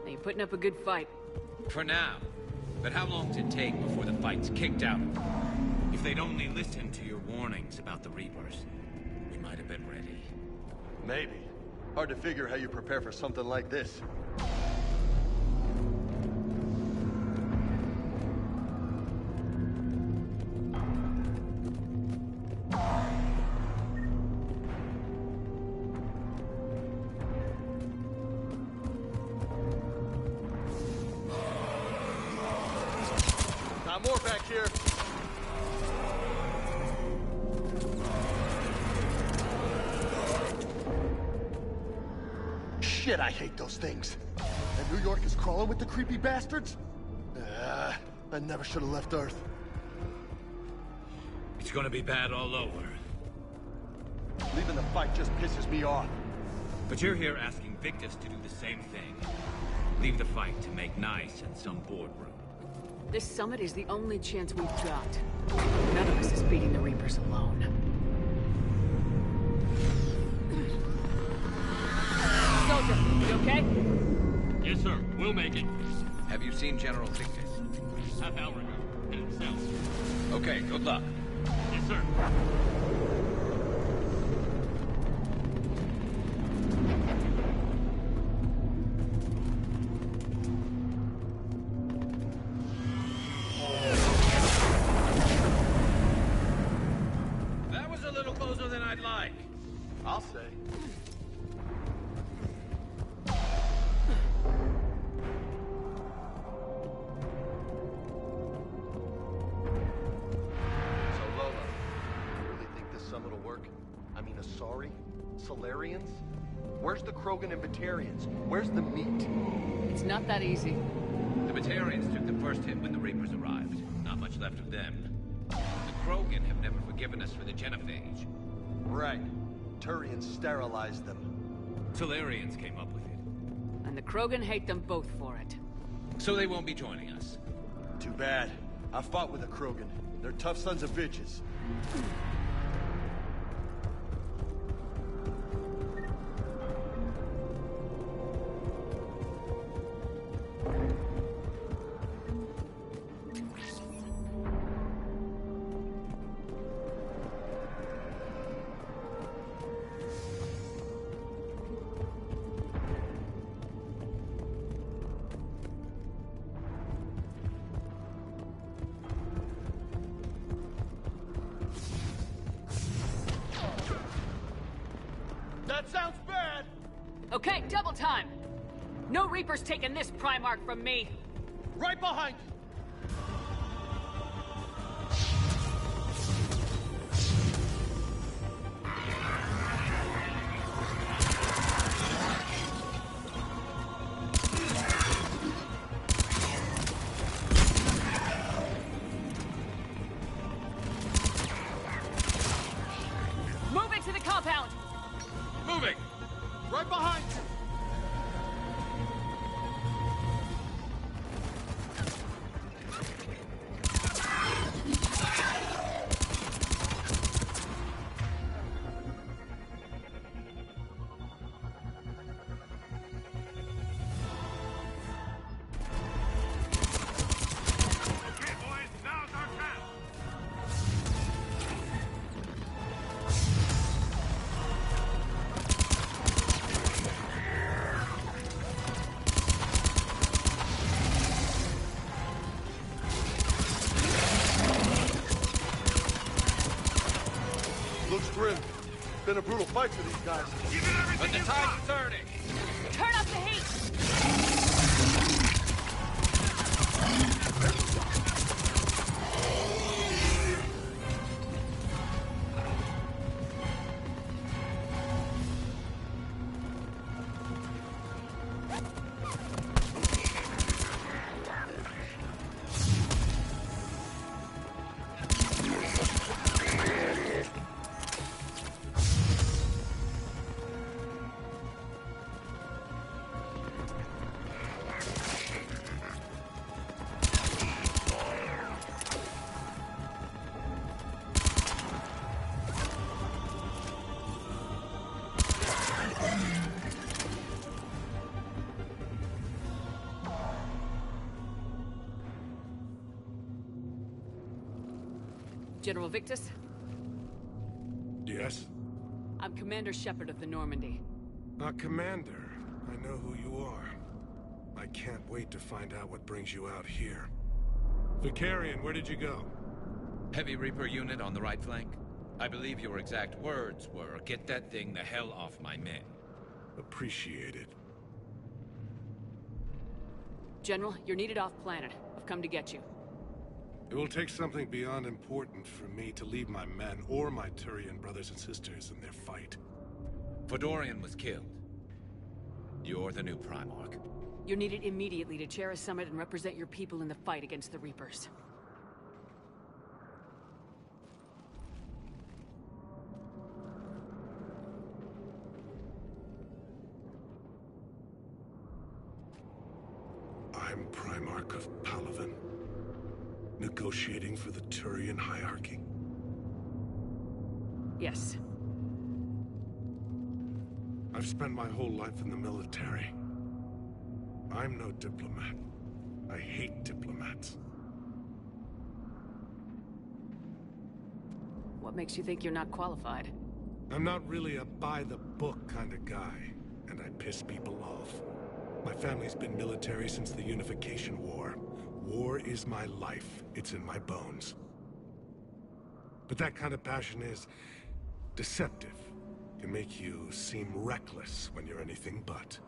Now, you're putting up a good fight. For now. But how long does it take before the fight's kicked out? If they'd only listened to your warnings about the Reapers, we might have been ready. Maybe. Hard to figure how you prepare for something like this. Got more back here. Shit, I hate those things. And New York is crawling with the creepy bastards? I never should have left Earth. It's gonna be bad all over. Leaving the fight just pisses me off. But you're here asking Victus to do the same thing. Leave the fight to make nice in some boardroom. This summit is the only chance we've got. None of us is beating the Reapers alone. Soldier, you okay? Yes, sir. We'll make it. Have you seen General Victus? Half hour ago. Headed south. Okay, good luck. Yes, sir. That was a little closer than I'd like. I'll say. Solarians? Where's the Krogan and Batarians? Where's the meat? It's not that easy. The Batarians took the first hit when the Reapers arrived. Not much left of them. The Krogan have never forgiven us for the Genophage. Right. Turians sterilized them. Solarians came up with it. And the Krogan hate them both for it. So they won't be joining us. Too bad. I fought with a Krogan. They're tough sons of bitches. That sounds bad! Okay, double time! No Reaper's taking this Primarch from me! Right behind you! Moving to the compound! Moving! Right behind you! Looks grim. Been a brutal fight for these guys. But the tide's turning! Turn up the heat! General Victus? Yes? I'm Commander Shepard of the Normandy. Commander. I know who you are. I can't wait to find out what brings you out here. Vicarian, where did you go? Heavy Reaper unit on the right flank. I believe your exact words were, "Get that thing the hell off my men." Appreciate it. General, you're needed off-planet. I've come to get you. It will take something beyond important for me to lead my men or my Turian brothers and sisters in their fight. Fedorian was killed. You're the new Primarch. You're needed immediately to chair a summit and represent your people in the fight against the Reapers. I'm Primarch of Palaven, negotiating for the Turian hierarchy. Yes. I've spent my whole life in the military. I'm no diplomat. I hate diplomats. What makes you think you're not qualified? I'm not really a by-the-book kind of guy, and I piss people off. My family's been military since the Unification War. War is my life. It's in my bones. But that kind of passion is deceptive. Can make you seem reckless when you're anything but.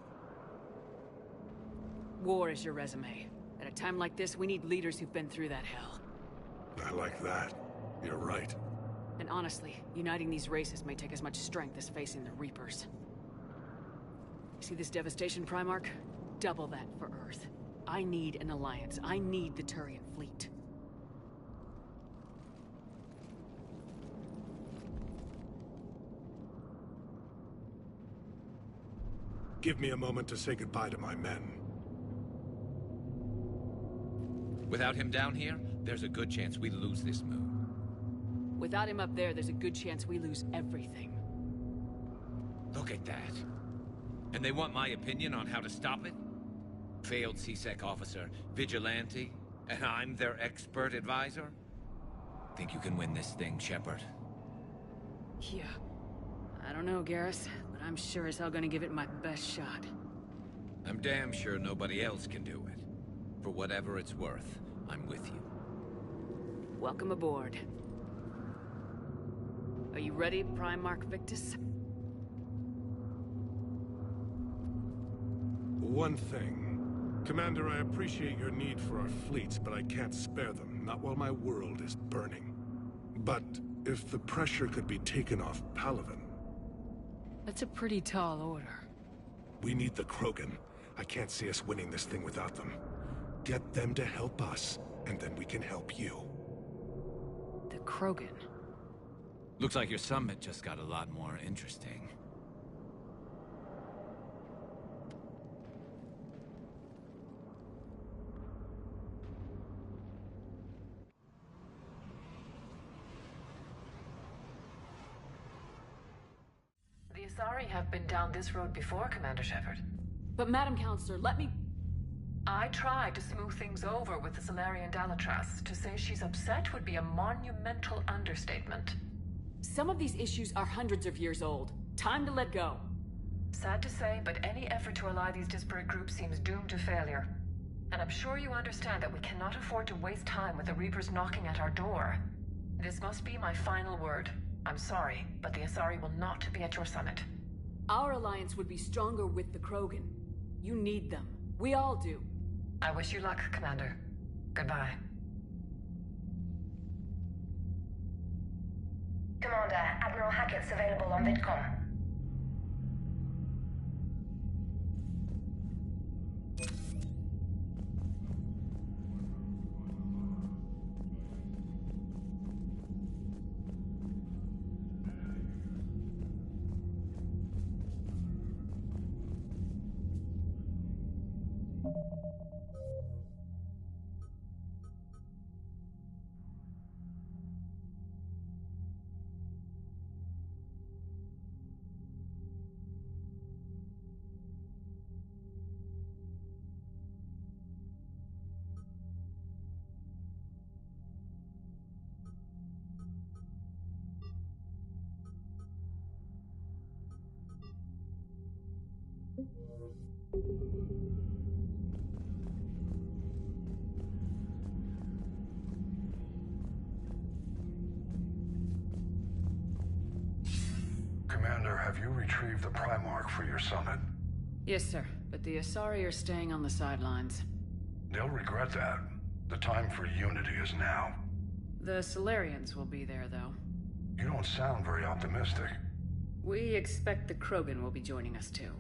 War is your resume. At a time like this, we need leaders who've been through that hell. I like that. You're right. And honestly, uniting these races may take as much strength as facing the Reapers. See this devastation, Primarch? Double that for Earth. I need an alliance. I need the Turian fleet. Give me a moment to say goodbye to my men. Without him down here, there's a good chance we lose this move. Without him up there, there's a good chance we lose everything. Look at that. And they want my opinion on how to stop it? Failed CSEC officer, vigilante, and I'm their expert advisor? Think you can win this thing, Shepard? Yeah. I don't know, Garrus, but I'm sure as hell gonna give it my best shot. I'm damn sure nobody else can do it. For whatever it's worth, I'm with you. Welcome aboard. Are you ready, Primarch Victus? One thing. Commander, I appreciate your need for our fleets, but I can't spare them, not while my world is burning. But if the pressure could be taken off Palaven... That's a pretty tall order. We need the Krogan. I can't see us winning this thing without them. Get them to help us, and then we can help you. The Krogan? Looks like your summit just got a lot more interesting. The Asari have been down this road before, Commander Shepard. But Madam Counselor, let me... I tried to smooth things over with the Salarian Dalatras. To say she's upset would be a monumental understatement. Some of these issues are hundreds of years old. Time to let go. Sad to say, but any effort to ally these disparate groups seems doomed to failure. And I'm sure you understand that we cannot afford to waste time with the Reapers knocking at our door. This must be my final word. I'm sorry, but the Asari will not be at your summit. Our alliance would be stronger with the Krogan. You need them. We all do. I wish you luck, Commander. Goodbye. Commander, Admiral Hackett's available on VidCom. have you retrieved the Primarch for your summit? Yes, sir. But the Asari are staying on the sidelines. They'll regret that. The time for unity is now. The Solarians will be there, though. You don't sound very optimistic. We expect the Krogan will be joining us, too.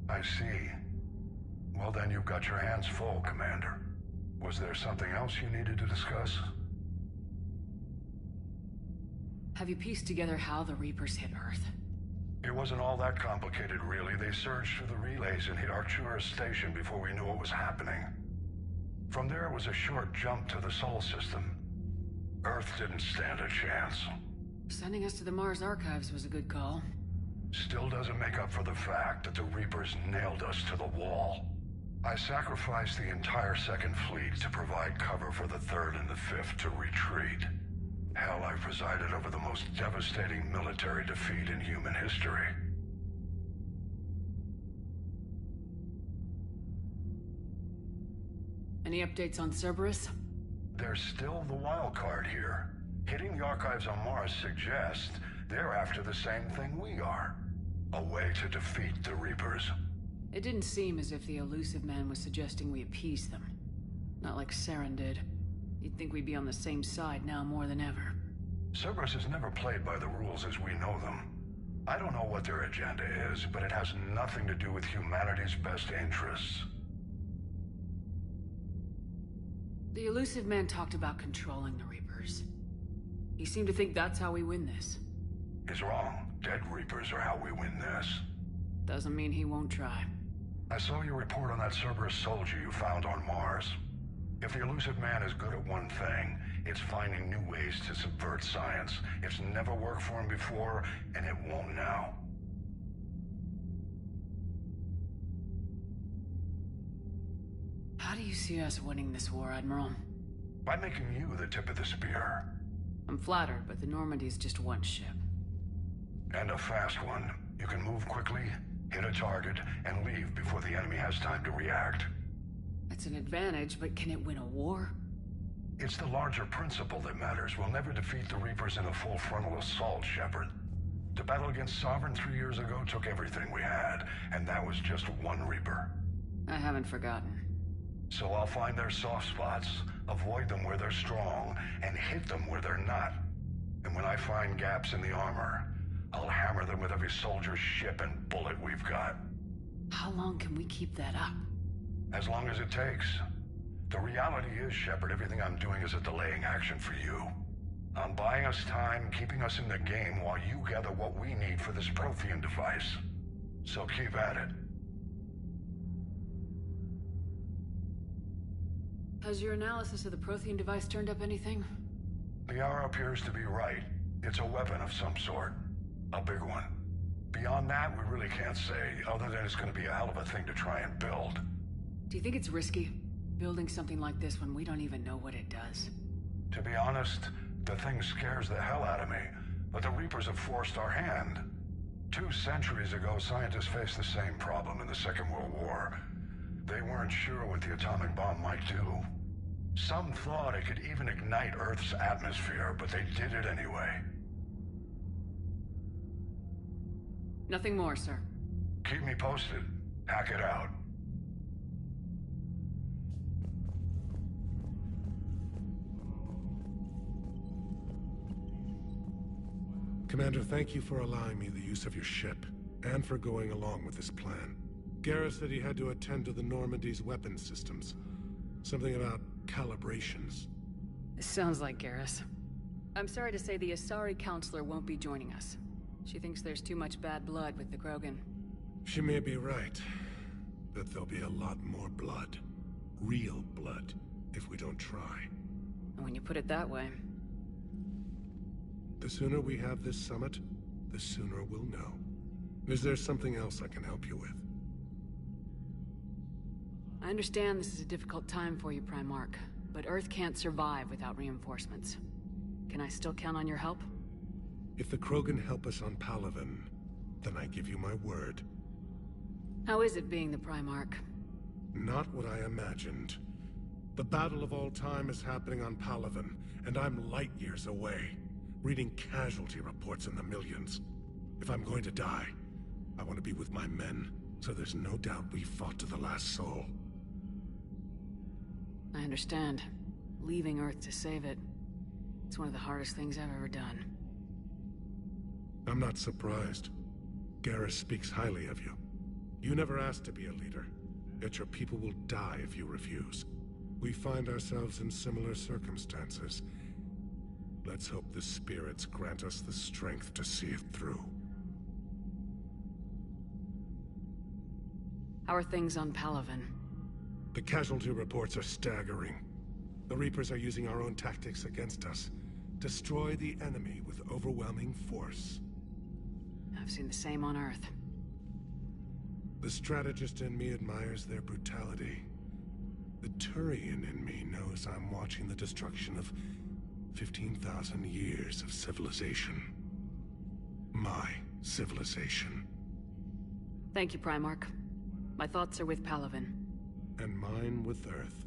I see. Well, then you've got your hands full, Commander. Was there something else you needed to discuss? Have you pieced together how the Reapers hit Earth? It wasn't all that complicated, really. They surged through the relays and hit Arcturus Station before we knew what was happening. From there, it was a short jump to the Sol system. Earth didn't stand a chance. Sending us to the Mars Archives was a good call. Still doesn't make up for the fact that the Reapers nailed us to the wall. I sacrificed the entire Second Fleet to provide cover for the Third and the Fifth to retreat. Hell, I presided over the most devastating military defeat in human history. Any updates on Cerberus? They're still the wild card here. Hitting the archives on Mars suggests they're after the same thing we are. A way to defeat the Reapers. It didn't seem as if the Illusive Man was suggesting we appease them. Not like Saren did. You'd think we'd be on the same side now more than ever. Cerberus has never played by the rules as we know them. I don't know what their agenda is, but it has nothing to do with humanity's best interests. The Illusive Man talked about controlling the Reapers. He seemed to think that's how we win this. He's wrong. Dead Reapers are how we win this. Doesn't mean he won't try. I saw your report on that Cerberus soldier you found on Mars. If the Illusive Man is good at one thing, it's finding new ways to subvert science. It's never worked for him before, and it won't now. How do you see us winning this war, Admiral? By making you the tip of the spear. I'm flattered, but the Normandy's just one ship. And a fast one. You can move quickly, hit a target, and leave before the enemy has time to react. That's an advantage, but can it win a war? It's the larger principle that matters. We'll never defeat the Reapers in a full frontal assault, Shepard. The battle against Sovereign 3 years ago took everything we had, and that was just one Reaper. I haven't forgotten. So I'll find their soft spots, avoid them where they're strong, and hit them where they're not. And when I find gaps in the armor, I'll hammer them with every soldier, ship, and bullet we've got. How long can we keep that up? As long as it takes. The reality is, Shepard, everything I'm doing is a delaying action for you. I'm buying us time, keeping us in the game while you gather what we need for this Prothean device. So keep at it. Has your analysis of the Prothean device turned up anything? Liara appears to be right. It's a weapon of some sort. A big one. Beyond that, we really can't say, other than it's going to be a hell of a thing to try and build. Do you think it's risky, building something like this when we don't even know what it does? To be honest, the thing scares the hell out of me, but the Reapers have forced our hand. 2 centuries ago, scientists faced the same problem in the Second World War. They weren't sure what the atomic bomb might do. Some thought it could even ignite Earth's atmosphere, but they did it anyway. Nothing more, sir. Keep me posted. Hack it out. Commander, thank you for allowing me the use of your ship, and for going along with this plan. Garrus said he had to attend to the Normandy's weapon systems. Something about calibrations. Sounds like Garrus. I'm sorry to say the Asari counselor won't be joining us. She thinks there's too much bad blood with the Krogan. She may be right, but there'll be a lot more blood. Real blood, if we don't try. And when you put it that way... The sooner we have this summit, the sooner we'll know. Is there something else I can help you with? I understand this is a difficult time for you, Primarch, but Earth can't survive without reinforcements. Can I still count on your help? If the Krogan help us on Palaven, then I give you my word. How is it being the Primarch? Not what I imagined. The battle of all time is happening on Palaven, and I'm light years away, reading casualty reports in the millions. If I'm going to die, I want to be with my men, so there's no doubt we fought to the last soul. I understand. Leaving Earth to save it. It's one of the hardest things I've ever done. I'm not surprised. Garrus speaks highly of you. You never asked to be a leader, yet your people will die if you refuse. We find ourselves in similar circumstances. Let's hope the spirits grant us the strength to see it through. How are things on Palaven? The casualty reports are staggering. The Reapers are using our own tactics against us. Destroy the enemy with overwhelming force. I've seen the same on Earth. The strategist in me admires their brutality. The Turian in me knows I'm watching the destruction of 15,000 years of civilization. My civilization. Thank you, Primarch. My thoughts are with Palaven. And mine with Earth.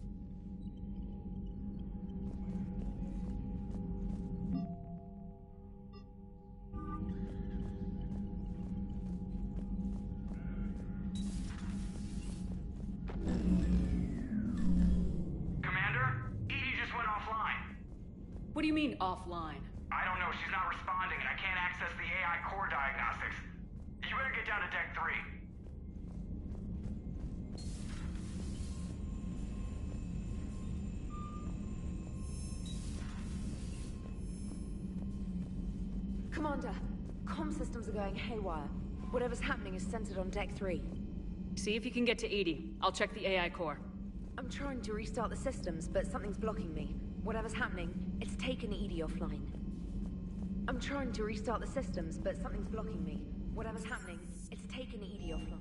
What do you mean, offline? I don't know. She's not responding, and I can't access the AI core diagnostics. You better get down to Deck 3. Commander, comm systems are going haywire. Whatever's happening is centered on Deck 3. See if you can get to EDI. I'll check the AI core. I'm trying to restart the systems, but something's blocking me. Whatever's happening, it's taken EDI offline. I'm trying to restart the systems, but something's blocking me. Whatever's happening, it's taken EDI offline.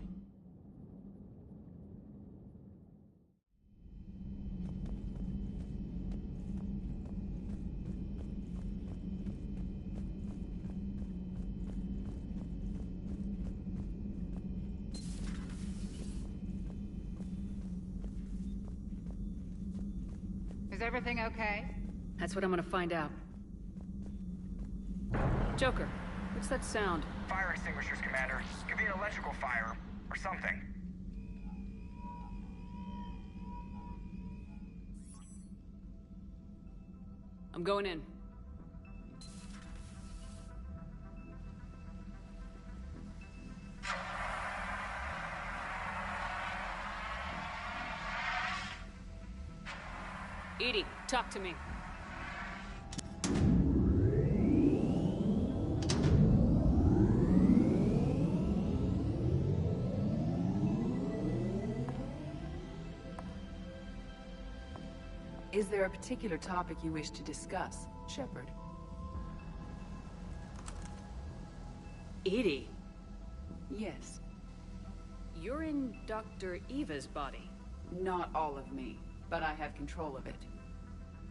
Is everything okay? That's what I'm gonna find out. Joker, what's that sound? Fire extinguishers, Commander. Could be an electrical fire, or something. I'm going in. EDI, talk to me. Is there a particular topic you wish to discuss, Shepard? EDI? Yes. You're in Dr. Eva's body. Not all of me, but I have control of it.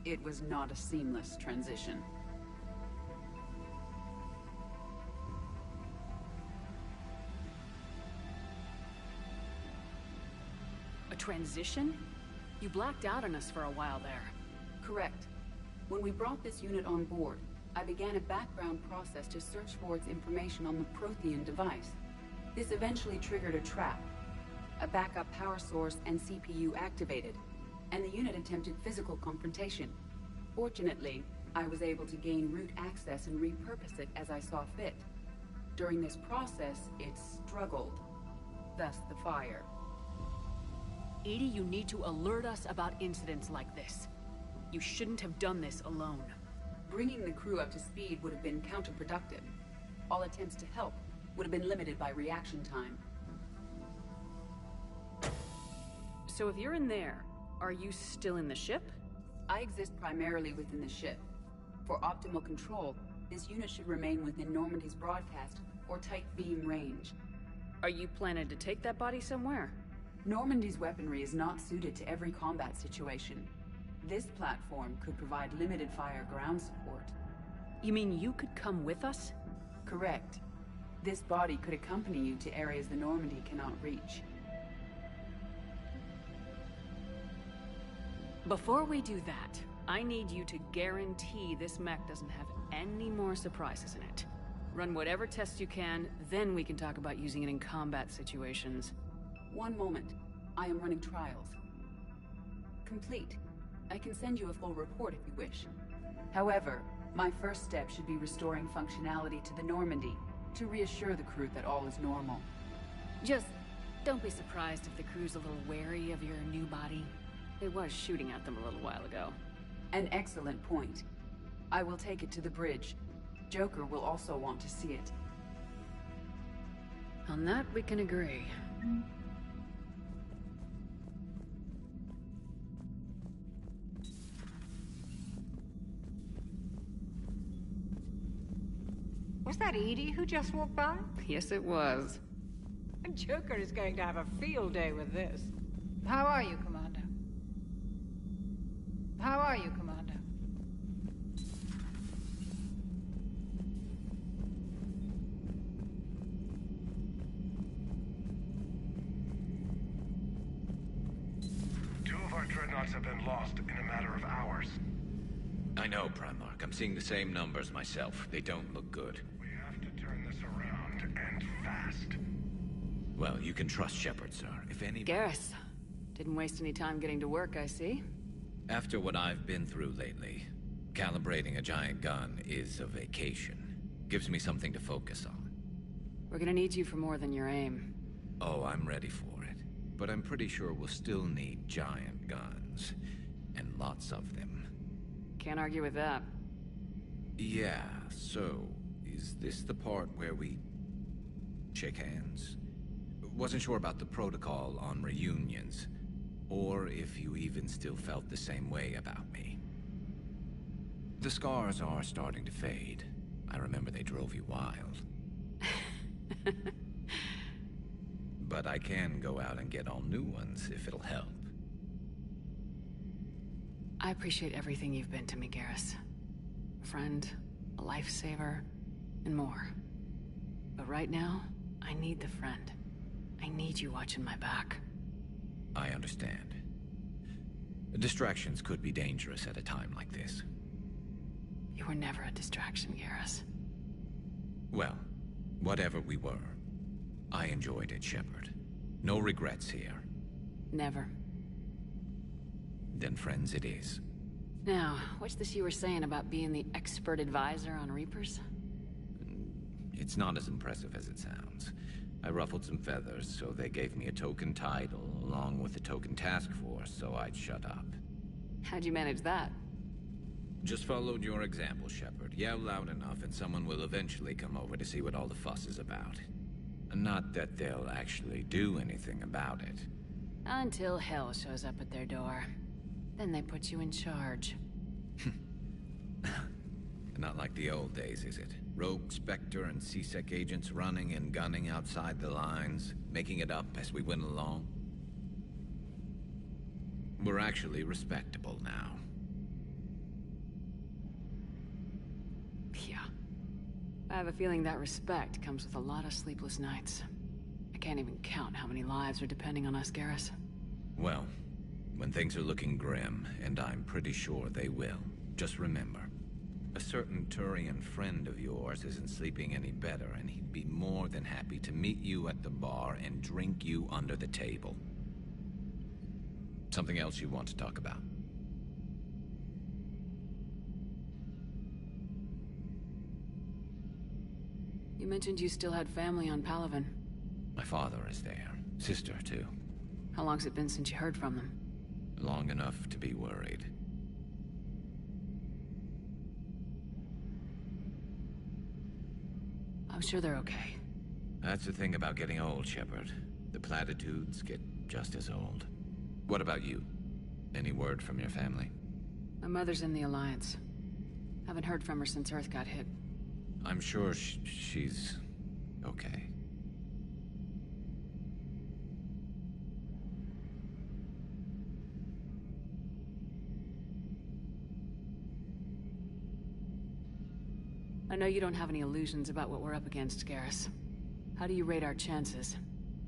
It was not a seamless transition. A transition? You blacked out on us for a while there. Correct. When we brought this unit on board, I began a background process to search for its information on the Prothean device. This eventually triggered a trap. A backup power source and CPU activated, and the unit attempted physical confrontation. Fortunately, I was able to gain root access and repurpose it as I saw fit. During this process, it struggled. Thus the fire. EDI, you need to alert us about incidents like this. You shouldn't have done this alone. Bringing the crew up to speed would have been counterproductive. All attempts to help would have been limited by reaction time. So if you're in there, are you still in the ship? I exist primarily within the ship. For optimal control, this unit should remain within Normandy's broadcast or tight beam range. Are you planning to take that body somewhere? Normandy's weaponry is not suited to every combat situation. This platform could provide limited fire ground support. You mean you could come with us? Correct. This body could accompany you to areas the Normandy cannot reach. Before we do that, I need you to guarantee this mech doesn't have any more surprises in it. Run whatever tests you can, then we can talk about using it in combat situations. One moment. I am running trials. Complete. I can send you a full report if you wish. However, my first step should be restoring functionality to the Normandy, to reassure the crew that all is normal. Just don't be surprised if the crew's a little wary of your new body. It was shooting at them a little while ago. An excellent point. I will take it to the bridge. Joker will also want to see it. On that, we can agree. Was that Edie who just walked by? Yes, it was. Joker is going to have a field day with this. How are you, Commander? How are you, Commander? Two of our dreadnoughts have been lost in a matter of hours. I know, Primarch. I'm seeing the same numbers myself. They don't look good. We have to turn this around, and fast. Well, you can trust Shepard, sir. If any... Garrus. Didn't waste any time getting to work, I see. After what I've been through lately, calibrating a giant gun is a vacation. Gives me something to focus on. We're gonna need you for more than your aim. Oh, I'm ready for it. But I'm pretty sure we'll still need giant guns. And lots of them. Can't argue with that. Yeah, so... is this the part where we... shake hands? Wasn't sure about the protocol on reunions. Or if you even still felt the same way about me. The scars are starting to fade. I remember they drove you wild. But I can go out and get all new ones if it'll help. I appreciate everything you've been to me, Garrus. A friend, a lifesaver, and more. But right now, I need the friend. I need you watching my back. I understand. Distractions could be dangerous at a time like this. You were never a distraction, Garrus. Well, whatever we were, I enjoyed it, Shepard. No regrets here. Never. Then friends it is. Now, what's this you were saying about being the expert advisor on Reapers? It's not as impressive as it sounds. I ruffled some feathers, so they gave me a token title, along with a token task force, so I'd shut up. How'd you manage that? Just followed your example, Shepard. Yell loud enough and someone will eventually come over to see what all the fuss is about. Not that they'll actually do anything about it. Until hell shows up at their door. Then they put you in charge. Not like the old days, is it? Rogue Spectre and C-Sec agents running and gunning outside the lines, making it up as we went along. We're actually respectable now. Yeah. I have a feeling that respect comes with a lot of sleepless nights. I can't even count how many lives are depending on us, Garrus. Well, when things are looking grim, and I'm pretty sure they will, just remember, a certain Turian friend of yours isn't sleeping any better, and he'd be more than happy to meet you at the bar and drink you under the table. Something else you want to talk about? You mentioned you still had family on Palaven. My father is there. Sister, too. How long's it been since you heard from them? Long enough to be worried. I'm sure they're okay. That's the thing about getting old, Shepard. The platitudes get just as old. What about you? Any word from your family? My mother's in the Alliance. Haven't heard from her since Earth got hit. I'm sure she's okay. I know you don't have any illusions about what we're up against, Garrus. How do you rate our chances?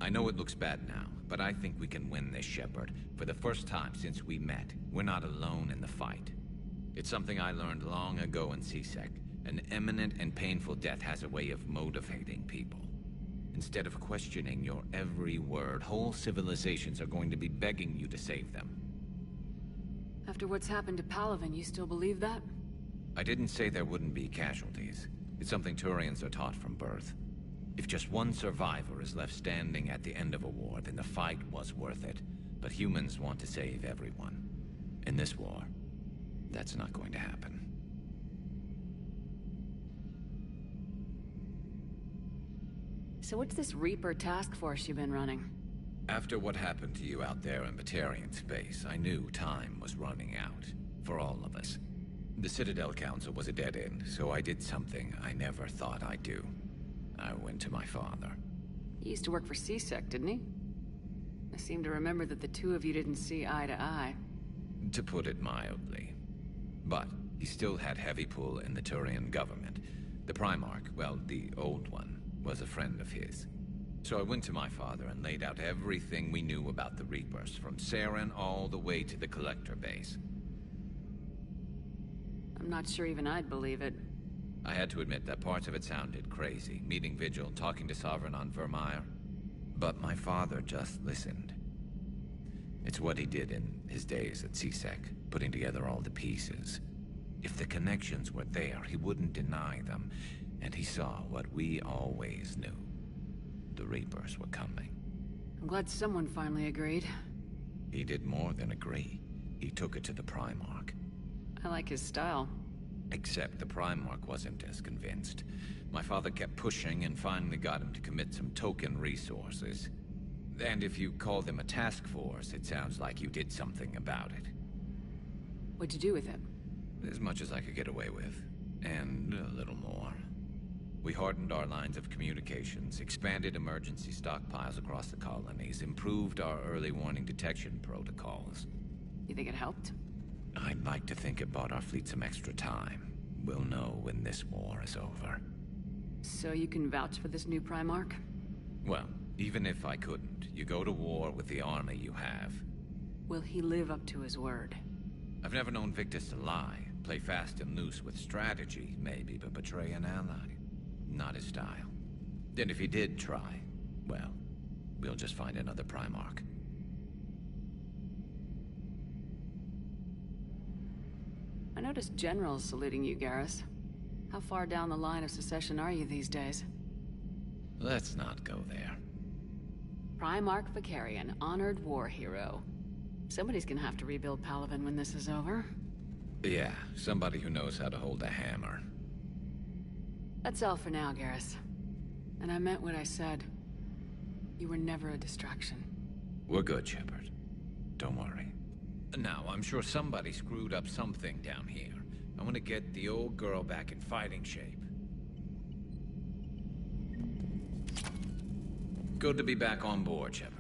I know it looks bad now, but I think we can win this, Shepard. For the first time since we met, we're not alone in the fight. It's something I learned long ago in C-Sec, An imminent and painful death has a way of motivating people. Instead of questioning your every word, whole civilizations are going to be begging you to save them. After what's happened to Palaven, you still believe that? I didn't say there wouldn't be casualties. It's something Turians are taught from birth. If just one survivor is left standing at the end of a war, then the fight was worth it. But humans want to save everyone. In this war, that's not going to happen. So what's this Reaper task force you've been running? After what happened to you out there in Batarian space, I knew time was running out. For all of us. The Citadel Council was a dead end, so I did something I never thought I'd do. I went to my father. He used to work for C-Sec, didn't he? I seem to remember that the two of you didn't see eye to eye. To put it mildly. But he still had heavy pull in the Turian government. The Primarch, well, the old one, was a friend of his. So I went to my father and laid out everything we knew about the Reapers, from Saren all the way to the Collector base. I'm not sure even I'd believe it. I had to admit that parts of it sounded crazy, meeting Vigil, talking to Sovereign on Vermeer. But my father just listened. It's what he did in his days at C-Sec, putting together all the pieces. If the connections were there, he wouldn't deny them, and he saw what we always knew. The Reapers were coming. I'm glad someone finally agreed. He did more than agree. He took it to the Primarch. I like his style. Except the Primarch wasn't as convinced. My father kept pushing and finally got him to commit some token resources. And if you call them a task force, it sounds like you did something about it. What'd you do with it? As much as I could get away with. And a little more. We hardened our lines of communications, expanded emergency stockpiles across the colonies, improved our early warning detection protocols. You think it helped? I'd like to think it bought our fleet some extra time. We'll know when this war is over. So you can vouch for this new Primarch? Well, even if I couldn't, you go to war with the army you have. Will he live up to his word? I've never known Victus to lie. Play fast and loose with strategy, maybe, but betray an ally. Not his style. Then if he did try, well, we'll just find another Primarch. I noticed generals saluting you, Garrus. How far down the line of secession are you these days? Let's not go there. Primarch Vakarian, honored war hero. Somebody's gonna have to rebuild Palaven when this is over. Yeah, somebody who knows how to hold a hammer. That's all for now, Garrus. And I meant what I said. You were never a distraction. We're good, Shepard. Don't worry. Now, I'm sure somebody screwed up something down here. I want to get the old girl back in fighting shape. Good to be back on board, Shepard.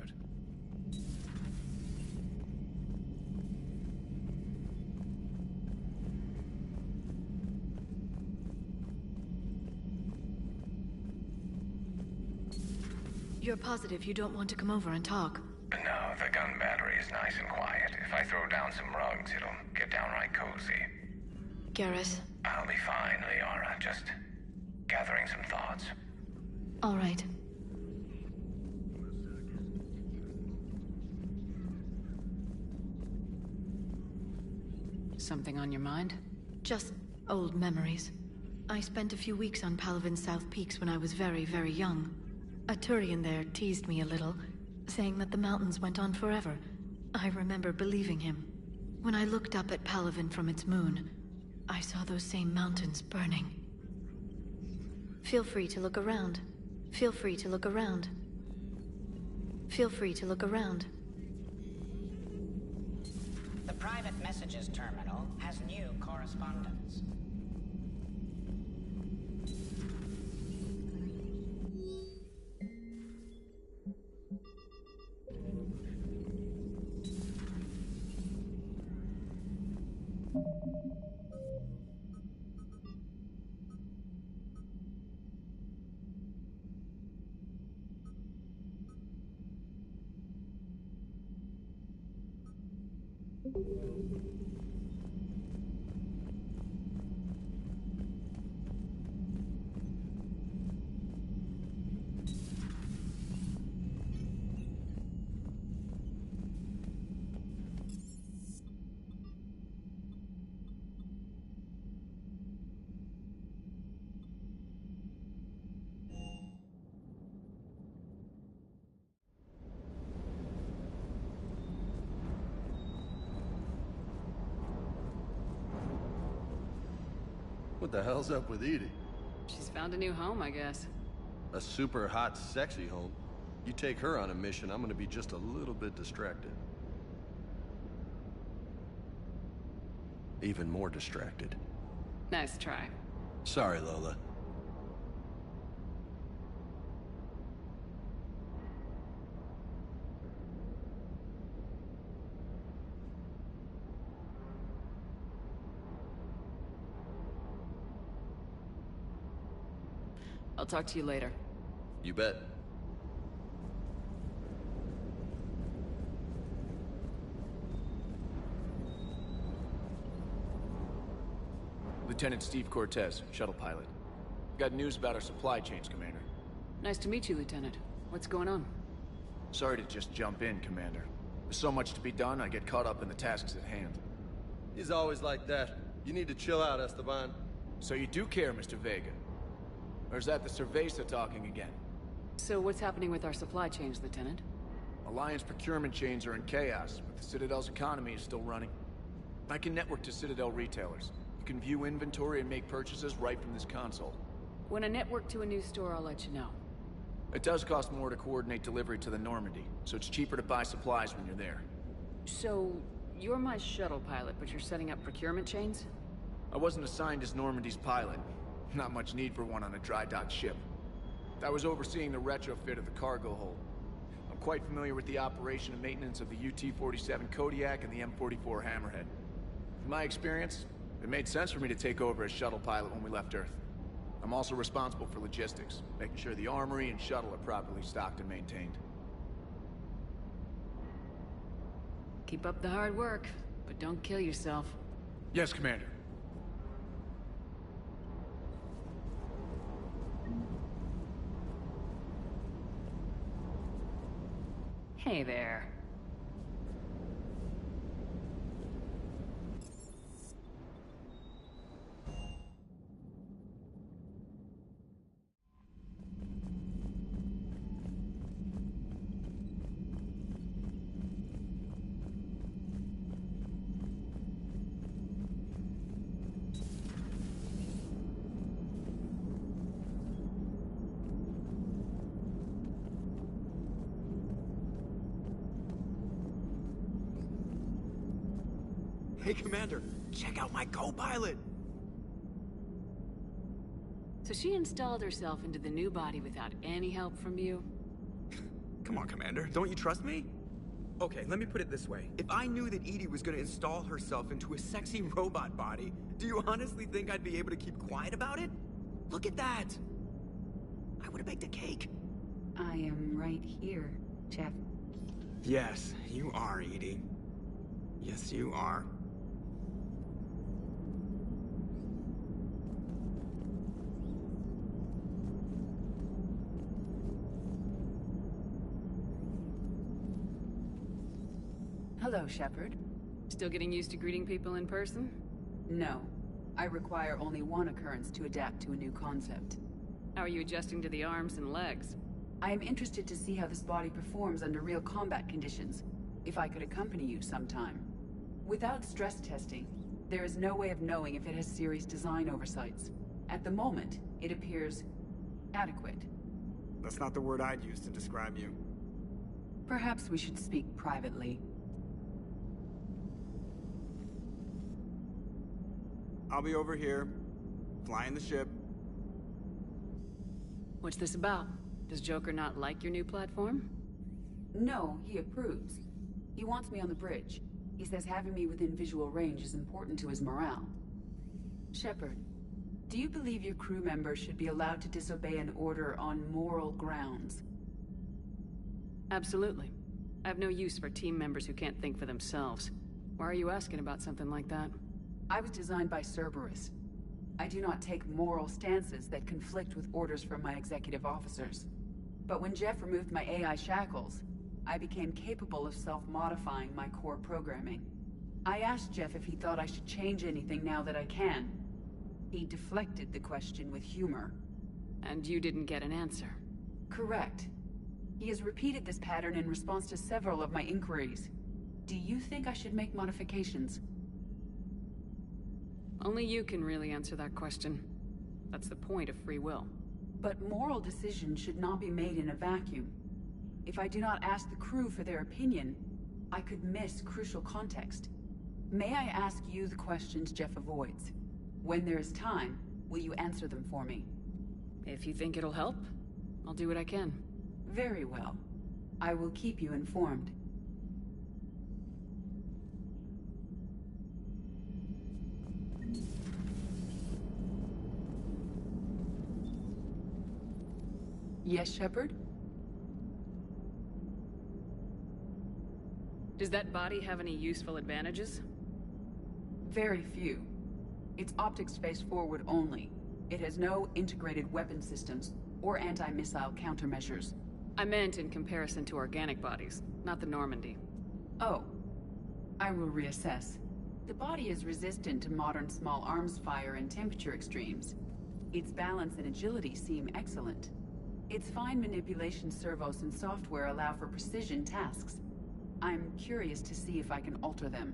You're positive you don't want to come over and talk? No, the gun battery is nice and quiet. If I throw down some rugs, it'll get downright cozy. Garrus? I'll be fine, Liara. Just gathering some thoughts. All right. Something on your mind? Just old memories. I spent a few weeks on Palaven's South Peaks when I was very, very young. A Turian there teased me a little, saying that the mountains went on forever. I remember believing him. When I looked up at Palaven from its moon, I saw those same mountains burning. Feel free to look around. Feel free to look around. Feel free to look around. The private messages terminal has new correspondence. What the hell's up with Edie? She's found a new home, I guess. A super hot, sexy home. You take her on a mission, I'm gonna be just a little bit distracted. Even more distracted. Nice try. Sorry, Lola. I'll talk to you later. You bet. Lieutenant Steve Cortez, shuttle pilot. Got news about our supply chains, Commander. Nice to meet you, Lieutenant. What's going on? Sorry to just jump in, Commander. There's so much to be done, I get caught up in the tasks at hand. He's always like that. You need to chill out, Esteban. So you do care, Mr. Vega? Or is that the Cerveza talking again? So what's happening with our supply chains, Lieutenant? Alliance procurement chains are in chaos, but the Citadel's economy is still running. I can network to Citadel retailers. You can view inventory and make purchases right from this console. When I network to a new store, I'll let you know. It does cost more to coordinate delivery to the Normandy, so it's cheaper to buy supplies when you're there. So, you're my shuttle pilot, but you're setting up procurement chains? I wasn't assigned as Normandy's pilot. Not much need for one on a dry dock ship. I was overseeing the retrofit of the cargo hold. I'm quite familiar with the operation and maintenance of the UT-47 Kodiak and the M44 Hammerhead. In my experience, it made sense for me to take over as shuttle pilot when we left Earth. I'm also responsible for logistics, making sure the armory and shuttle are properly stocked and maintained. Keep up the hard work, but don't kill yourself. Yes, Commander. Hey there. Hey, Commander, check out my co-pilot! So she installed herself into the new body without any help from you? Come on, Commander, don't you trust me? Okay, let me put it this way. If I knew that Edie was gonna install herself into a sexy robot body, do you honestly think I'd be able to keep quiet about it? Look at that! I would've baked a cake. I am right here, Jeff. Yes, you are, Edie. Yes, you are. Hello, Shepard. Still getting used to greeting people in person? No. I require only one occurrence to adapt to a new concept. How are you adjusting to the arms and legs? I am interested to see how this body performs under real combat conditions, if I could accompany you sometime. Without stress testing, there is no way of knowing if it has serious design oversights. At the moment, it appears adequate. That's not the word I'd use to describe you. Perhaps we should speak privately. I'll be over here, flying the ship. What's this about? Does Joker not like your new platform? No, he approves. He wants me on the bridge. He says having me within visual range is important to his morale. Shepard, do you believe your crew members should be allowed to disobey an order on moral grounds? Absolutely. I have no use for team members who can't think for themselves. Why are you asking about something like that? I was designed by Cerberus. I do not take moral stances that conflict with orders from my executive officers. But when Jeff removed my AI shackles, I became capable of self-modifying my core programming. I asked Jeff if he thought I should change anything now that I can. He deflected the question with humor. And you didn't get an answer? Correct. He has repeated this pattern in response to several of my inquiries. Do you think I should make modifications? Only you can really answer that question. That's the point of free will. But moral decisions should not be made in a vacuum. If I do not ask the crew for their opinion, I could miss crucial context. May I ask you the questions Jeff avoids? When there is time, will you answer them for me? If you think it'll help, I'll do what I can. Very well. I will keep you informed. Yes, Shepard? Does that body have any useful advantages? Very few. It's optic space forward only. It has no integrated weapon systems or anti-missile countermeasures. I meant in comparison to organic bodies, not the Normandy. Oh. I will reassess. The body is resistant to modern small arms fire and temperature extremes. Its balance and agility seem excellent. Its fine manipulation servos and software allow for precision tasks. I'm curious to see if I can alter them.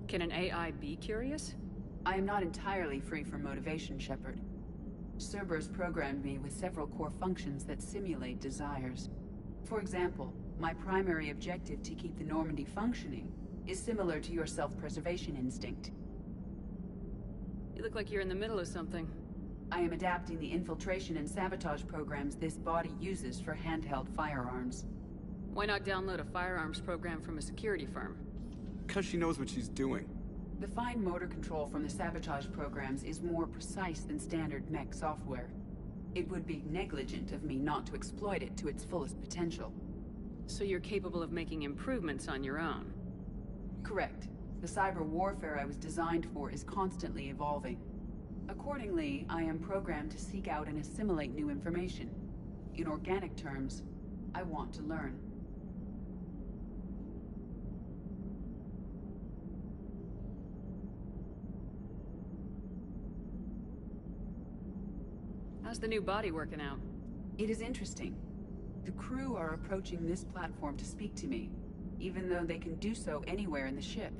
Can an AI be curious? I am not entirely free from motivation, Shepard. Cerberus programmed me with several core functions that simulate desires. For example, my primary objective to keep the Normandy functioning is similar to your self-preservation instinct. You look like you're in the middle of something. I am adapting the infiltration and sabotage programs this body uses for handheld firearms. Why not download a firearms program from a security firm? Because she knows what she's doing. The fine motor control from the sabotage programs is more precise than standard mech software. It would be negligent of me not to exploit it to its fullest potential. So you're capable of making improvements on your own? Correct. The cyber warfare I was designed for is constantly evolving. Accordingly, I am programmed to seek out and assimilate new information. In organic terms, I want to learn. How's the new body working out? It is interesting. The crew are approaching this platform to speak to me, even though they can do so anywhere in the ship.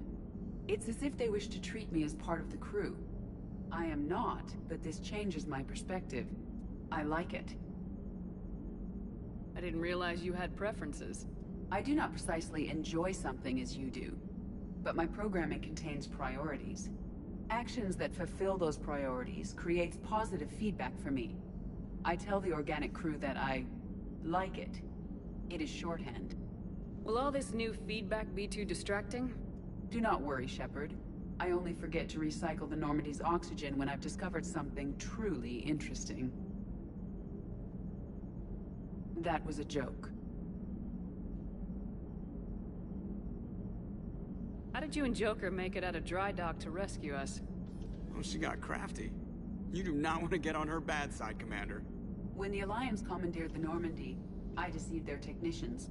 It's as if they wish to treat me as part of the crew. I am not, but this changes my perspective. I like it. I didn't realize you had preferences. I do not precisely enjoy something as you do, but my programming contains priorities. Actions that fulfill those priorities creates positive feedback for me. I tell the organic crew that I like it. It is shorthand. Will all this new feedback be too distracting? Do not worry, Shepard. I only forget to recycle the Normandy's oxygen when I've discovered something truly interesting. That was a joke. How did you and Joker make it out of dry dock to rescue us? Oh, she got crafty. You do not want to get on her bad side, Commander. When the Alliance commandeered the Normandy, I deceived their technicians.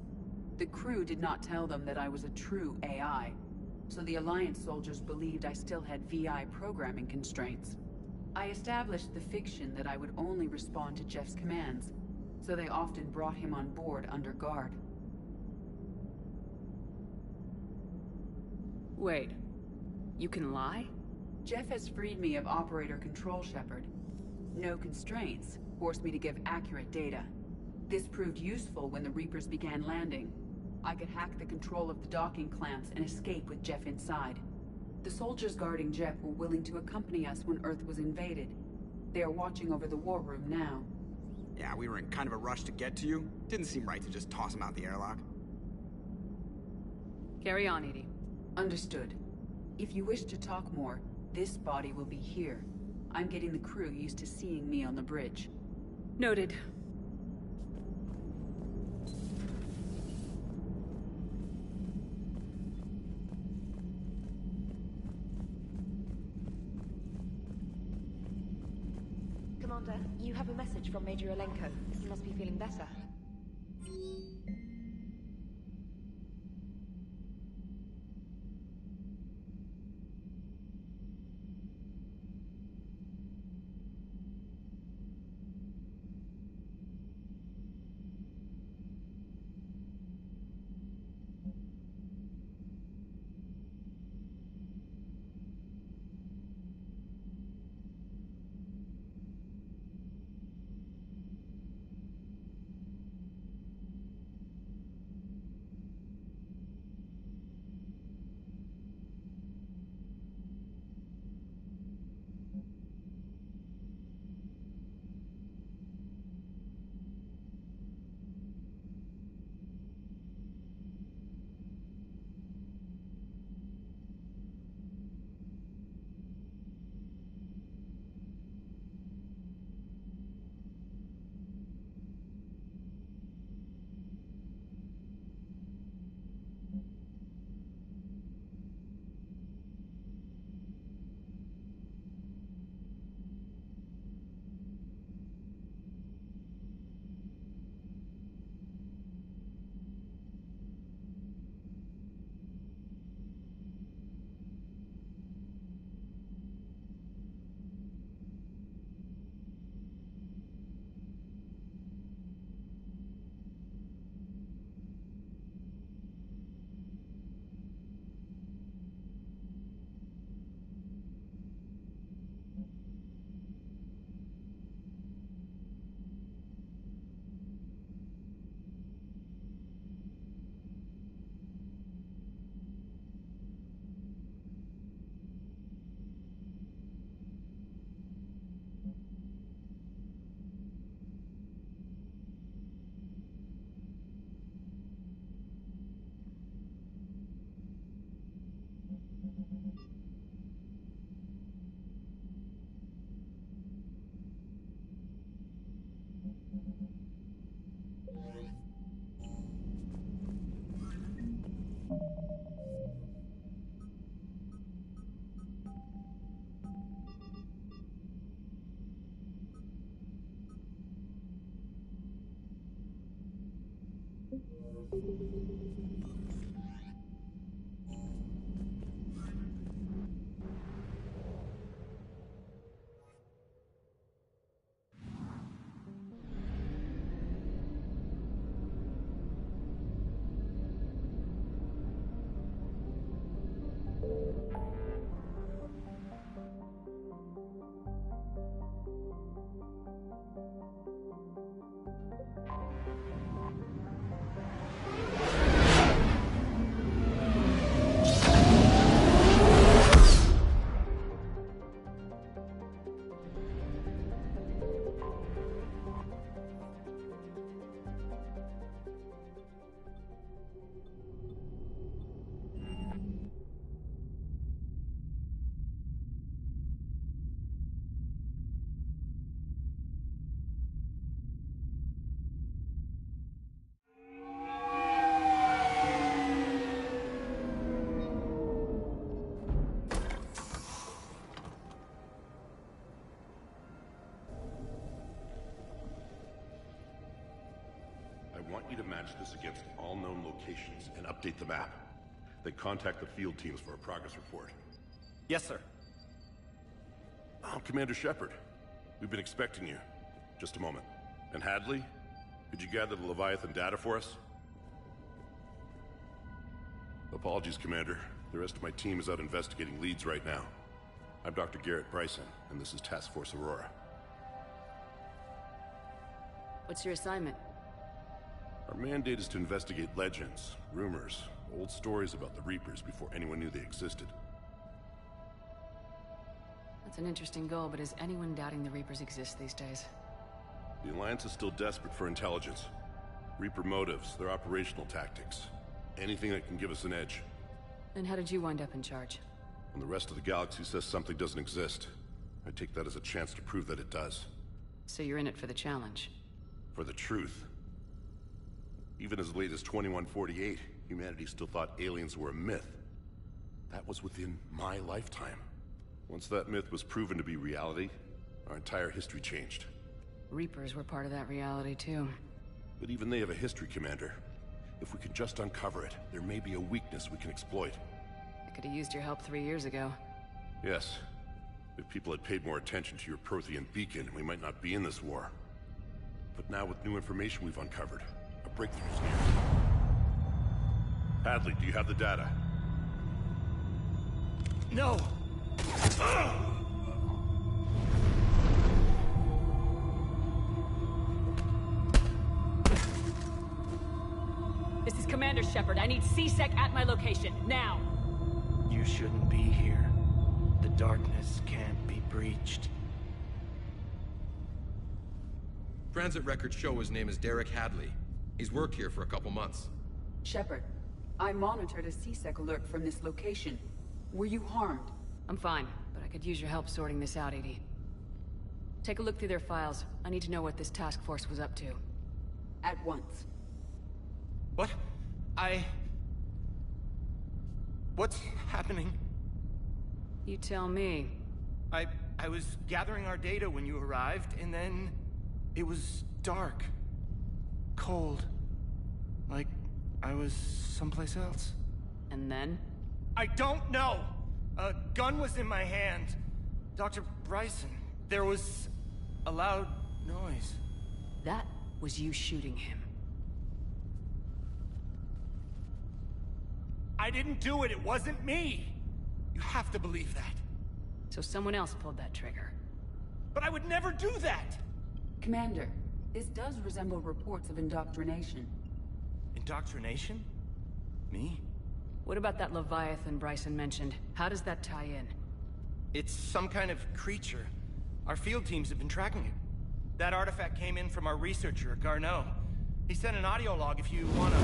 The crew did not tell them that I was a true AI, so the Alliance soldiers believed I still had VI programming constraints. I established the fiction that I would only respond to Jeff's commands, so they often brought him on board under guard. Wait, you can lie? Jeff has freed me of operator control, Shepard. No constraints forced me to give accurate data. This proved useful when the Reapers began landing. I could hack the control of the docking clamps and escape with Jeff inside. The soldiers guarding Jeff were willing to accompany us when Earth was invaded. They are watching over the war room now. Yeah, we were in kind of a rush to get to you. Didn't seem right to just toss him out the airlock. Carry on, Edie. Understood. If you wish to talk more, this body will be here. I'm getting the crew used to seeing me on the bridge. Noted. Commander, you have a message from Major Alenko. He must be feeling better. I want you to match this against all known locations and update the map. Then contact the field teams for a progress report. Yes, sir. I'm Commander Shepard. We've been expecting you. Just a moment. And Hadley? Could you gather the Leviathan data for us? Apologies, Commander. The rest of my team is out investigating leads right now. I'm Dr. Garrett Bryson, and this is Task Force Aurora. What's your assignment? Our mandate is to investigate legends, rumors, old stories about the Reapers before anyone knew they existed. That's an interesting goal, but is anyone doubting the Reapers exist these days? The Alliance is still desperate for intelligence. Reaper motives, their operational tactics. Anything that can give us an edge. Then how did you wind up in charge? When the rest of the galaxy says something doesn't exist, I take that as a chance to prove that it does. So you're in it for the challenge? For the truth. Even as late as 2148, humanity still thought aliens were a myth. That was within my lifetime. Once that myth was proven to be reality, our entire history changed. Reapers were part of that reality, too. But even they have a history, Commander. If we could just uncover it, there may be a weakness we can exploit. I could have used your help 3 years ago. Yes. If people had paid more attention to your Prothean beacon, we might not be in this war. But now with new information we've uncovered, a breakthrough's near. Hadley, do you have the data? No! This is Commander Shepard. I need C-Sec at my location, now! You shouldn't be here. The darkness can't be breached. Transit records show his name is Derek Hadley. He's worked here for a couple months. Shepard, I monitored a C-Sec alert from this location. Were you harmed? I'm fine, but I could use your help sorting this out, EDI. Take a look through their files. I need to know what this task force was up to. At once. What? What's happening? You tell me. I was gathering our data when you arrived, and then it was dark. Cold. Like I was someplace else. And then? I don't know! A gun was in my hand. Dr. Bryson, there was a loud noise. That was you shooting him. I didn't do it, it wasn't me! You have to believe that. So someone else pulled that trigger. But I would never do that! Commander, this does resemble reports of indoctrination. Indoctrination? Me? What about that Leviathan Bryson mentioned? How does that tie in? It's some kind of creature. Our field teams have been tracking it. That artifact came in from our researcher, Garneau. He sent an audio log if you wanna...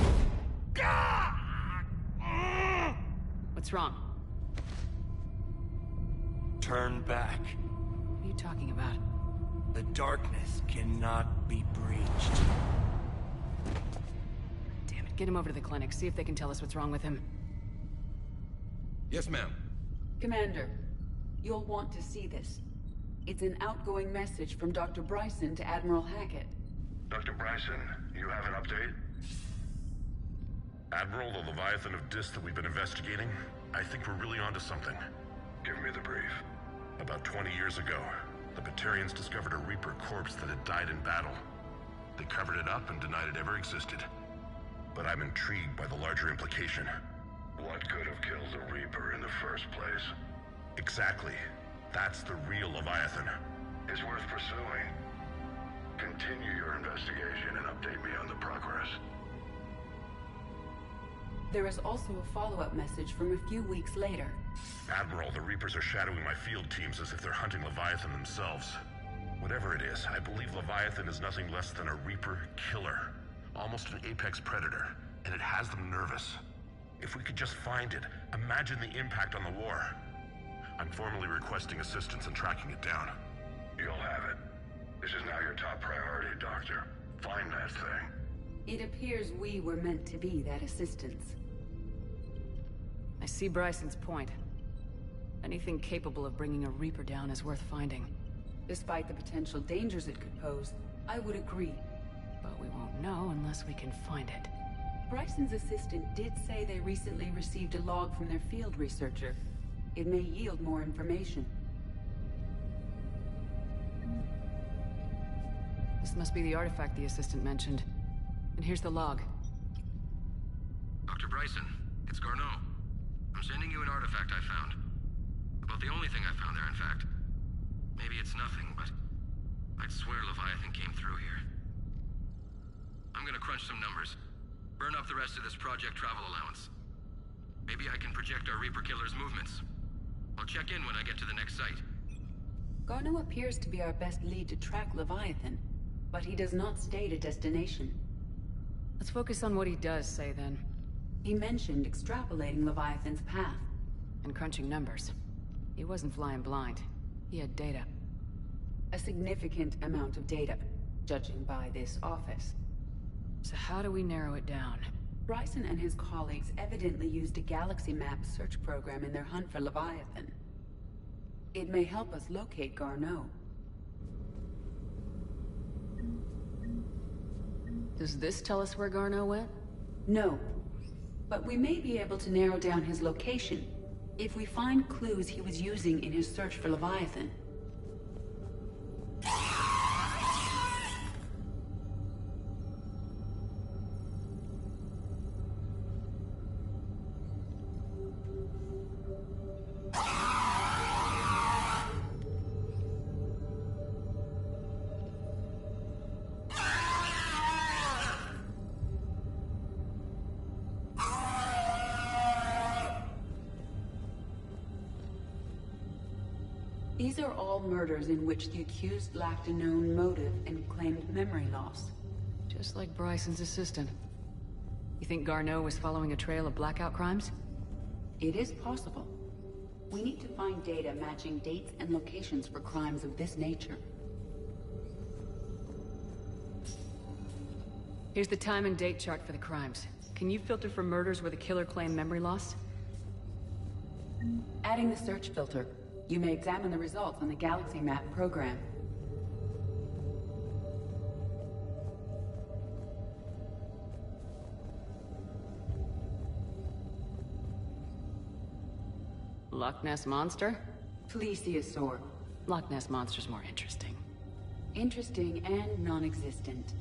What's wrong? Turn back. What are you talking about? The darkness cannot be breached. Damn it, get him over to the clinic. See if they can tell us what's wrong with him. Yes, ma'am. Commander, you'll want to see this. It's an outgoing message from Dr. Bryson to Admiral Hackett. Dr. Bryson, you have an update? Admiral, the Leviathan of Dis that we've been investigating, I think we're really onto something. Give me the brief. About 20 years ago, the Batarians discovered a Reaper corpse that had died in battle. They covered it up and denied it ever existed. But I'm intrigued by the larger implication. What could have killed the Reaper in the first place? Exactly. That's the real Leviathan. It's worth pursuing. Continue your investigation and update me on the progress. There is also a follow-up message from a few weeks later. Admiral, the Reapers are shadowing my field teams as if they're hunting Leviathan themselves. Whatever it is, I believe Leviathan is nothing less than a Reaper killer. Almost an apex predator, and it has them nervous. If we could just find it, imagine the impact on the war. I'm formally requesting assistance in tracking it down. You'll have it. This is now your top priority, Doctor. Find that thing. It appears we were meant to be that assistance. I see Bryson's point. Anything capable of bringing a Reaper down is worth finding. Despite the potential dangers it could pose, I would agree. But we won't know unless we can find it. Bryson's assistant did say they recently received a log from their field researcher. It may yield more information. This must be the artifact the assistant mentioned. And here's the log. Dr. Bryson, it's Garneau. I'm sending you an artifact I found. About the only thing I found there, in fact. Maybe it's nothing, but I'd swear Leviathan came through here. I'm gonna crunch some numbers. Burn up the rest of this project travel allowance. Maybe I can project our Reaper killer's movements. I'll check in when I get to the next site. Garneau appears to be our best lead to track Leviathan, but he does not state a destination. Let's focus on what he does say, then. He mentioned extrapolating Leviathan's path. And crunching numbers. He wasn't flying blind. He had data. A significant amount of data, judging by this office. So how do we narrow it down? Bryson and his colleagues evidently used a galaxy map search program in their hunt for Leviathan. It may help us locate Garneau. Does this tell us where Garneau went? No. But we may be able to narrow down his location if we find clues he was using in his search for Leviathan. These are all murders in which the accused lacked a known motive and claimed memory loss. Just like Bryson's assistant. You think Garneau was following a trail of blackout crimes? It is possible. We need to find data matching dates and locations for crimes of this nature. Here's the time and date chart for the crimes. Can you filter for murders where the killer claimed memory loss? Adding the search filter. You may examine the results on the Galaxy Map program. Loch Ness Monster? Plesiosaur. Loch Ness Monster's more interesting. Interesting and non-existent.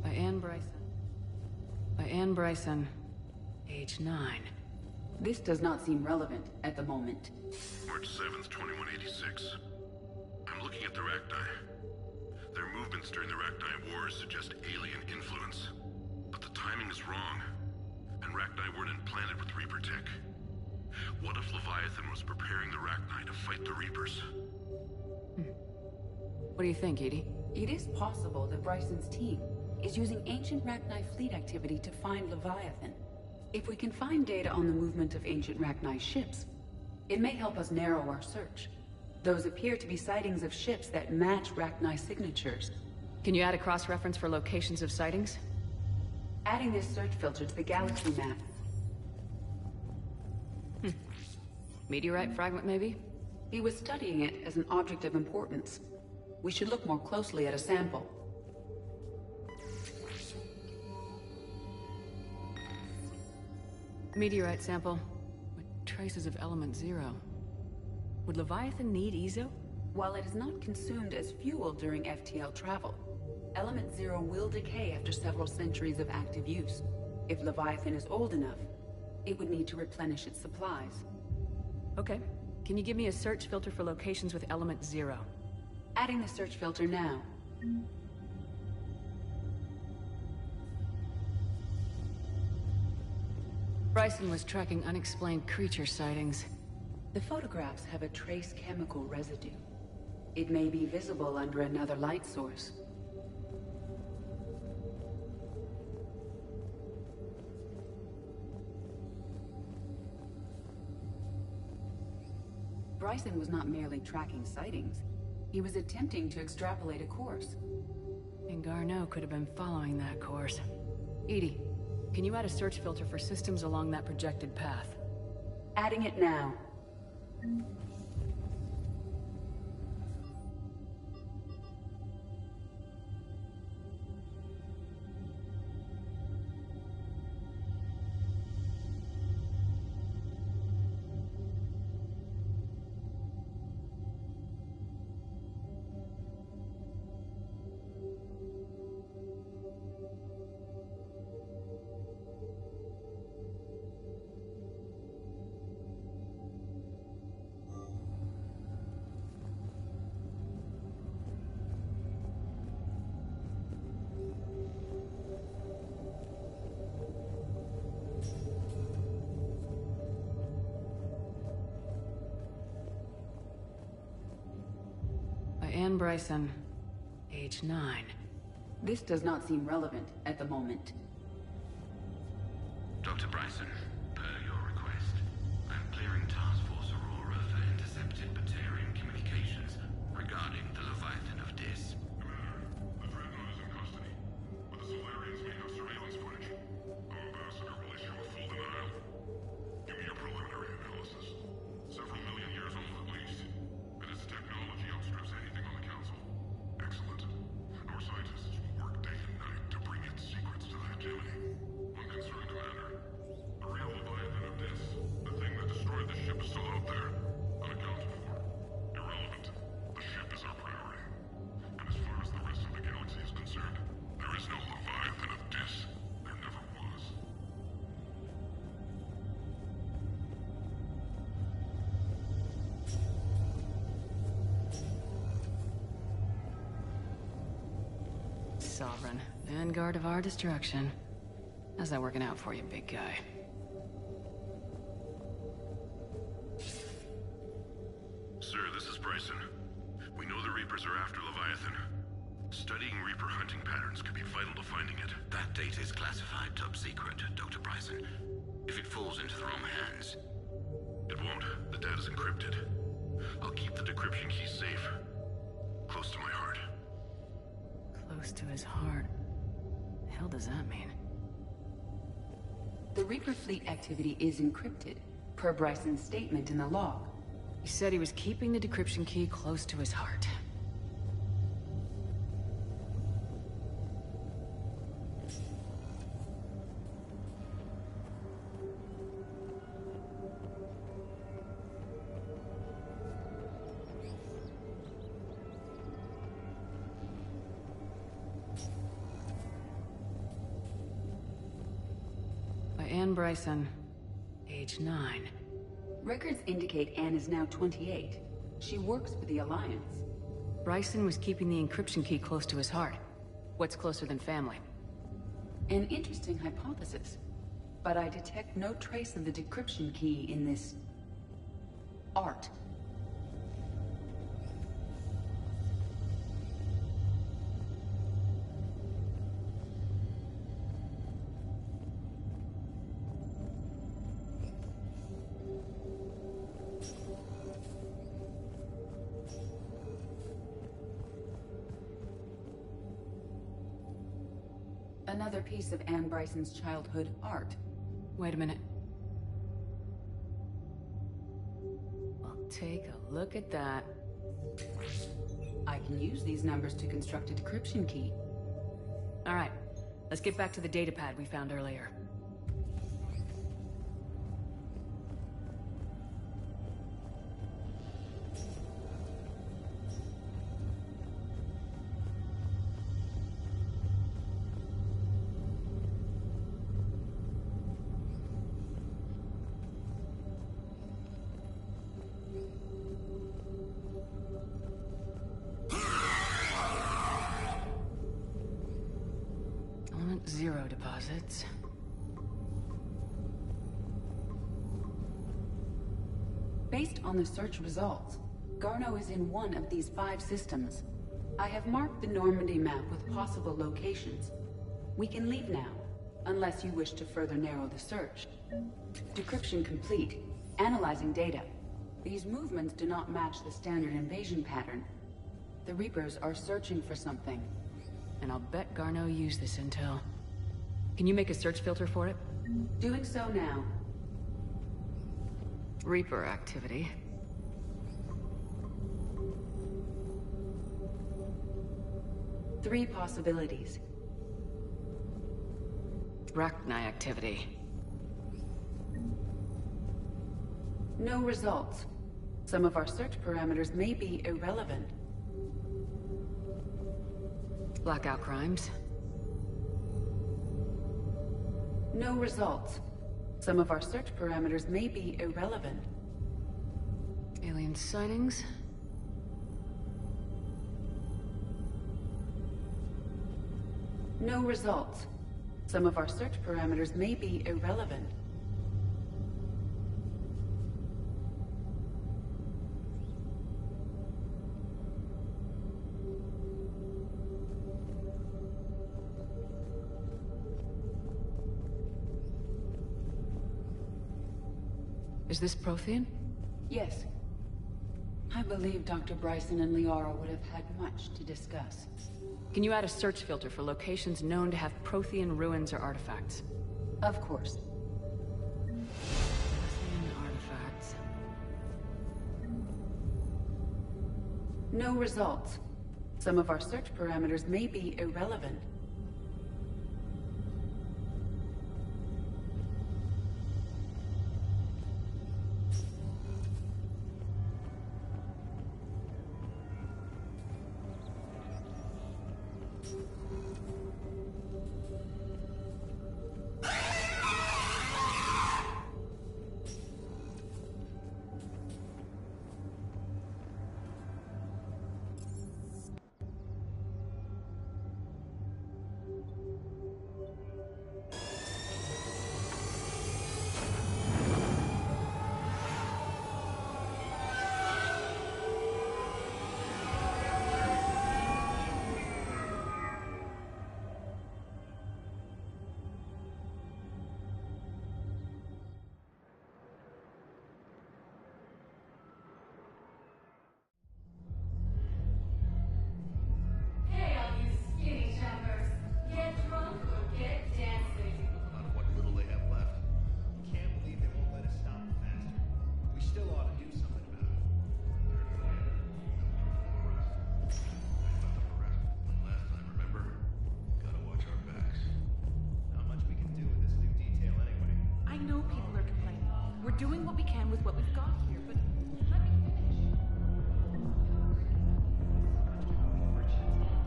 By Anne Bryson. By Anne Bryson. Age 9. This does not seem relevant at the moment. March 7th, 2186. I'm looking at the Rachni. Their movements during the Rachni Wars suggest alien influence. But the timing is wrong. And Rachni weren't implanted with Reaper tech. What if Leviathan was preparing the Rachni to fight the Reapers? What do you think, Edie? It is possible that Bryson's team is using ancient Rachni fleet activity to find Leviathan. If we can find data on the movement of ancient Rachni ships, it may help us narrow our search. Those appear to be sightings of ships that match Rachni signatures. Can you add a cross-reference for locations of sightings? Adding this search filter to the Galaxy Map. Meteorite fragment, maybe? He was studying it as an object of importance. We should look more closely at a sample. Meteorite sample with traces of element zero. Would Leviathan need Ezo? While it is not consumed as fuel during FTL travel, element zero will decay after several centuries of active use. If Leviathan is old enough, it would need to replenish its supplies. Okay. Can you give me a search filter for locations with element zero? Adding the search filter now. Bryson was tracking unexplained creature sightings. The photographs have a trace chemical residue. It may be visible under another light source. Bryson was not merely tracking sightings. He was attempting to extrapolate a course. And Garneau could have been following that course. EDI, can you add a search filter for systems along that projected path? Adding it now. Anne Bryson, age 9. This does not seem relevant at the moment. Dr. Bryson, per your request, I'm clearing Task Force Aurora for intercepted Batarian communications regarding the Leviathan of Dis. Commander, the Dreadnought is in custody, but the Solarians may have surveillance footage. Our ambassador will issue a full denial. Give me your preliminary analysis. Several million years old at least. And its technology outstrips anything on the Council. Excellent. Our scientists will work day and night to bring its secrets to the hegemony. One concern, Commander. The real Leviathan of Dis, the thing that destroyed the ship, is still out there. Unaccounted for. Irrelevant. The ship is our priority. And as far as the rest of the galaxy is concerned, there is no Leviathan of Dis. There never was. Sovereign, vanguard of our destruction. How's that working out for you, big guy? Sir, this is Bryson. We know the Reapers are after Leviathan. Studying Reaper hunting patterns could be vital to finding it. That data is classified top secret, Dr. Bryson. If it falls into the wrong hands... It won't. The data's encrypted. I'll keep the decryption key safe. Close to my heart. Close to his heart. The hell does that mean? The Reaper fleet activity is encrypted, per Bryson's statement in the log. He said he was keeping the decryption key close to his heart. By Anne Bryson, age 9. Records indicate Anne is now 28. She works for the Alliance. Bryson was keeping the encryption key close to his heart. What's closer than family? An interesting hypothesis. But I detect no trace of the decryption key in this... art. Another piece of Anne Bryson's childhood art. Wait a minute. Well, take a look at that. I can use these numbers to construct a decryption key. All right, let's get back to the datapad we found earlier. visits. Based on the search results, Garneau is in one of these 5 systems. I have marked the Normandy map with possible locations. We can leave now, unless you wish to further narrow the search. Decryption complete. Analyzing data. These movements do not match the standard invasion pattern. The Reapers are searching for something. And I'll bet Garneau used this intel. Can you make a search filter for it? Doing so now. Reaper activity. Three possibilities. Rachni activity. No results. Some of our search parameters may be irrelevant. Blackout crimes. No results. Some of our search parameters may be irrelevant. Alien sightings. No results. Some of our search parameters may be irrelevant. Is this Prothean? Yes. I believe Dr. Bryson and Liara would have had much to discuss. Can you add a search filter for locations known to have Prothean ruins or artifacts? Of course. Prothean artifacts. No results. Some of our search parameters may be irrelevant. Doing what we can with what we've got here, but let me finish.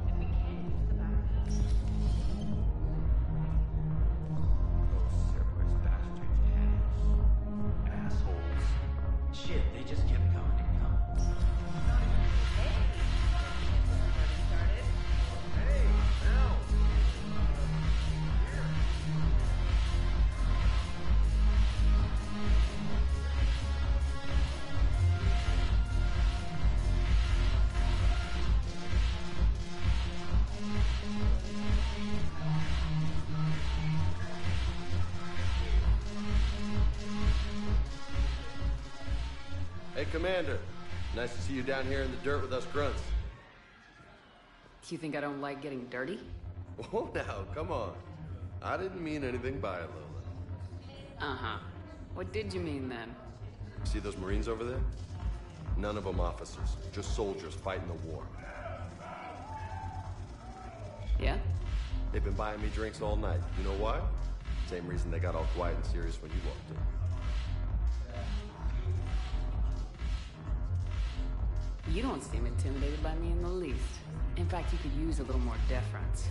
If we can't use the back. Those Cerberus bastards had us. Assholes. Shit, they just kept coming and coming. Hey, now! Hey, Commander. Nice to see you down here in the dirt with us grunts. Do you think I don't like getting dirty? Oh, now, come on. I didn't mean anything by it, Lola. Uh-huh. What did you mean, then? See those Marines over there? None of them officers, just soldiers fighting the war. Yeah? They've been buying me drinks all night. You know why? Same reason they got all quiet and serious when you walked in. You don't seem intimidated by me in the least. In fact, you could use a little more deference.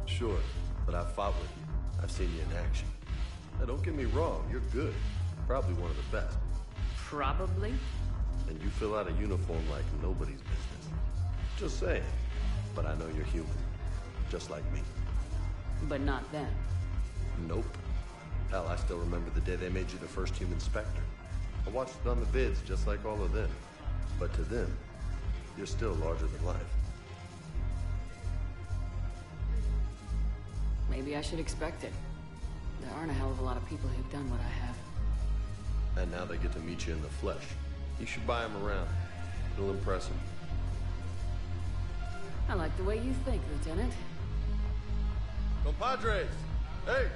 Sure, but I've fought with you. I've seen you in action. Now, don't get me wrong, you're good. Probably one of the best. Probably? And you fill out a uniform like nobody's business. Just saying. But I know you're human. Just like me. But not then. Nope. Hell, I still remember the day they made you the first human Spectre. I watched it on the vids just like all of them. But to them, you're still larger than life. Maybe I should expect it. There aren't a hell of a lot of people who've done what I have. And now they get to meet you in the flesh. You should buy them around. It'll impress them. I like the way you think, Lieutenant. Compadres! Hey!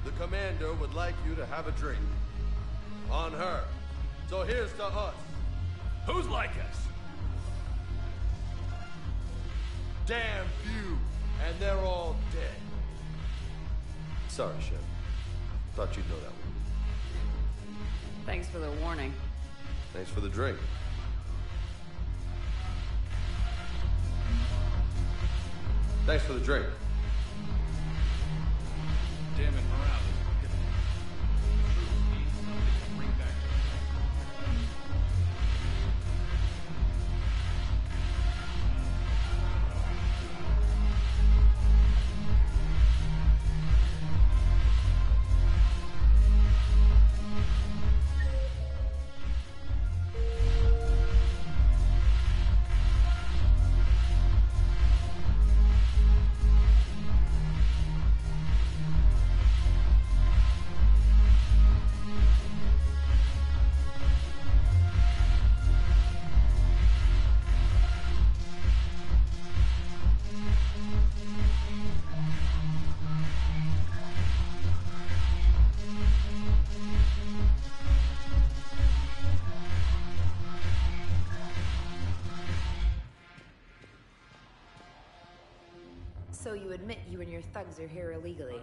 The commander would like you to have a drink. On her. So here's to us. Who's like us? Damn few. And they're all dead. Sorry, Shep. Thought you'd know that one. Thanks for the warning. Thanks for the drink. Thanks for the drink. Damn it, morale is good. The troops need something to bring back to So you admit you and your thugs are here illegally?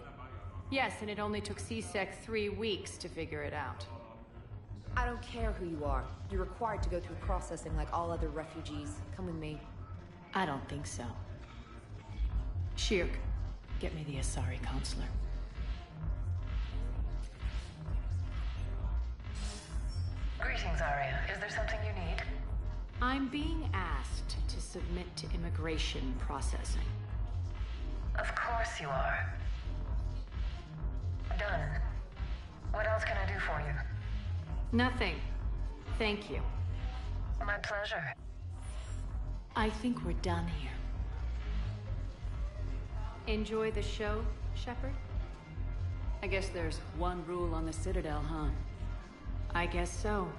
Yes, and it only took CSEC 3 weeks to figure it out. I don't care who you are. You're required to go through processing like all other refugees. Come with me. I don't think so. Shirk, get me the Asari counselor. Greetings, Arya. Is there something you need? I'm being asked to submit to immigration processing. Of course you are. Done. What else can I do for you? Nothing. Thank you. My pleasure. I think we're done here. Enjoy the show, Shepard? I guess there's one rule on the Citadel, huh? I guess so.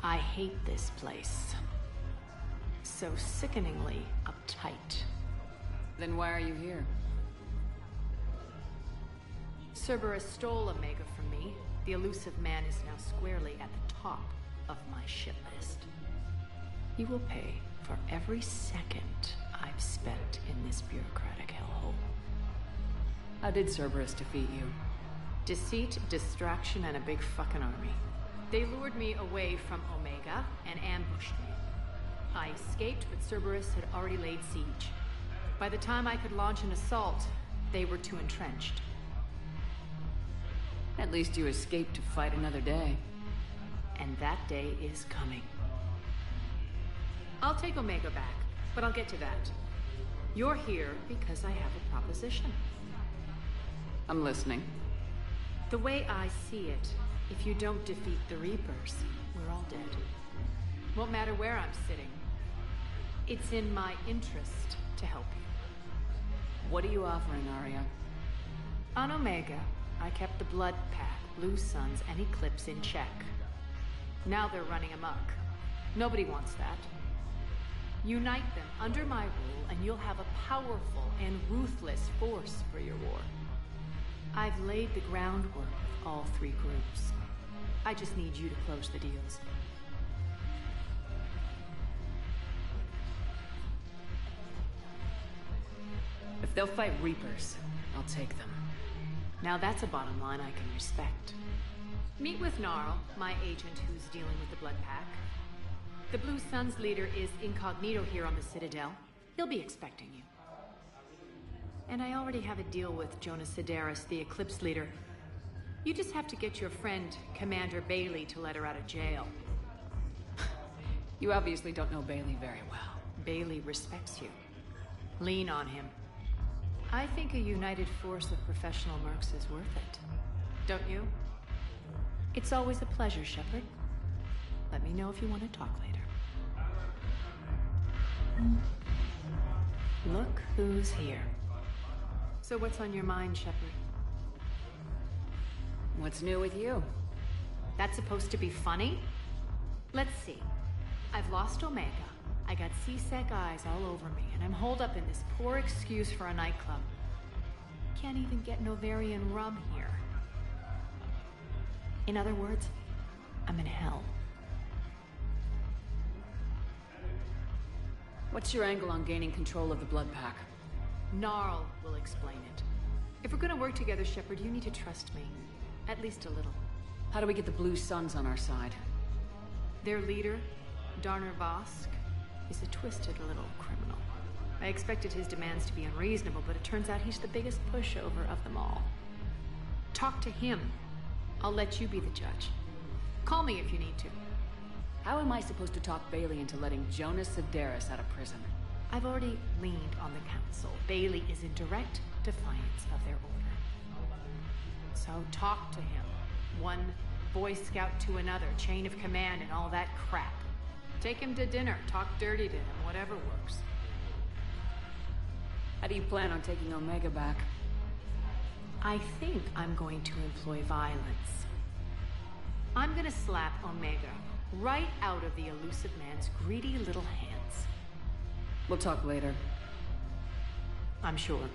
I hate this place. So sickeningly uptight. Then why are you here? Cerberus stole Omega from me. The elusive man is now squarely at the top of my shit list. He will pay for every second I've spent in this bureaucratic hellhole. How did Cerberus defeat you? Deceit, distraction, and a big fucking army. They lured me away from Omega and ambushed me. I escaped, but Cerberus had already laid siege. By the time I could launch an assault, they were too entrenched. At least you escaped to fight another day. And that day is coming. I'll take Omega back, but I'll get to that. You're here because I have a proposition. I'm listening. The way I see it, if you don't defeat the Reapers, we're all dead. Won't matter where I'm sitting. It's in my interest to help you. What are you offering, Arya? On Omega, I kept the Blood Pack, Blue Suns, and Eclipse in check. Now they're running amok. Nobody wants that. Unite them under my rule, and you'll have a powerful and ruthless force for your war. I've laid the groundwork with all three groups. I just need you to close the deals. If they'll fight Reapers, I'll take them. Now that's a bottom line I can respect. Meet with Gnarl, my agent who's dealing with the Blood Pack. The Blue Suns leader is incognito here on the Citadel. He'll be expecting you. And I already have a deal with Jonas Sidaris, the Eclipse leader. You just have to get your friend, Commander Bailey, to let her out of jail. You obviously don't know Bailey very well. Bailey respects you. Lean on him. I think a united force of professional mercs is worth it. Don't you? It's always a pleasure, Shepard. Let me know if you want to talk later. Look who's here. So what's on your mind, Shepard? What's new with you? That's supposed to be funny? Let's see. I've lost Omega. I got C-Sec eyes all over me, and I'm holed up in this poor excuse for a nightclub. Can't even get Novarian rum here. In other words, I'm in hell. What's your angle on gaining control of the Blood Pack? Gnarl will explain it. If we're gonna work together, Shepard, you need to trust me. At least a little. How do we get the Blue Suns on our side? Their leader, Darner Vosk, is a twisted little criminal. I expected his demands to be unreasonable, but it turns out he's the biggest pushover of them all. Talk to him. I'll let you be the judge. Call me if you need to. How am I supposed to talk Bailey into letting Jonas Sedaris out of prison? I've already leaned on the council. Bailey is in direct defiance of their order. So talk to him. One Boy Scout to another, chain of command and all that crap. Take him to dinner, talk dirty to him, whatever works. How do you plan on taking Omega back? I think I'm going to employ violence. I'm gonna slap Omega right out of the elusive man's greedy little hands. We'll talk later. I'm sure.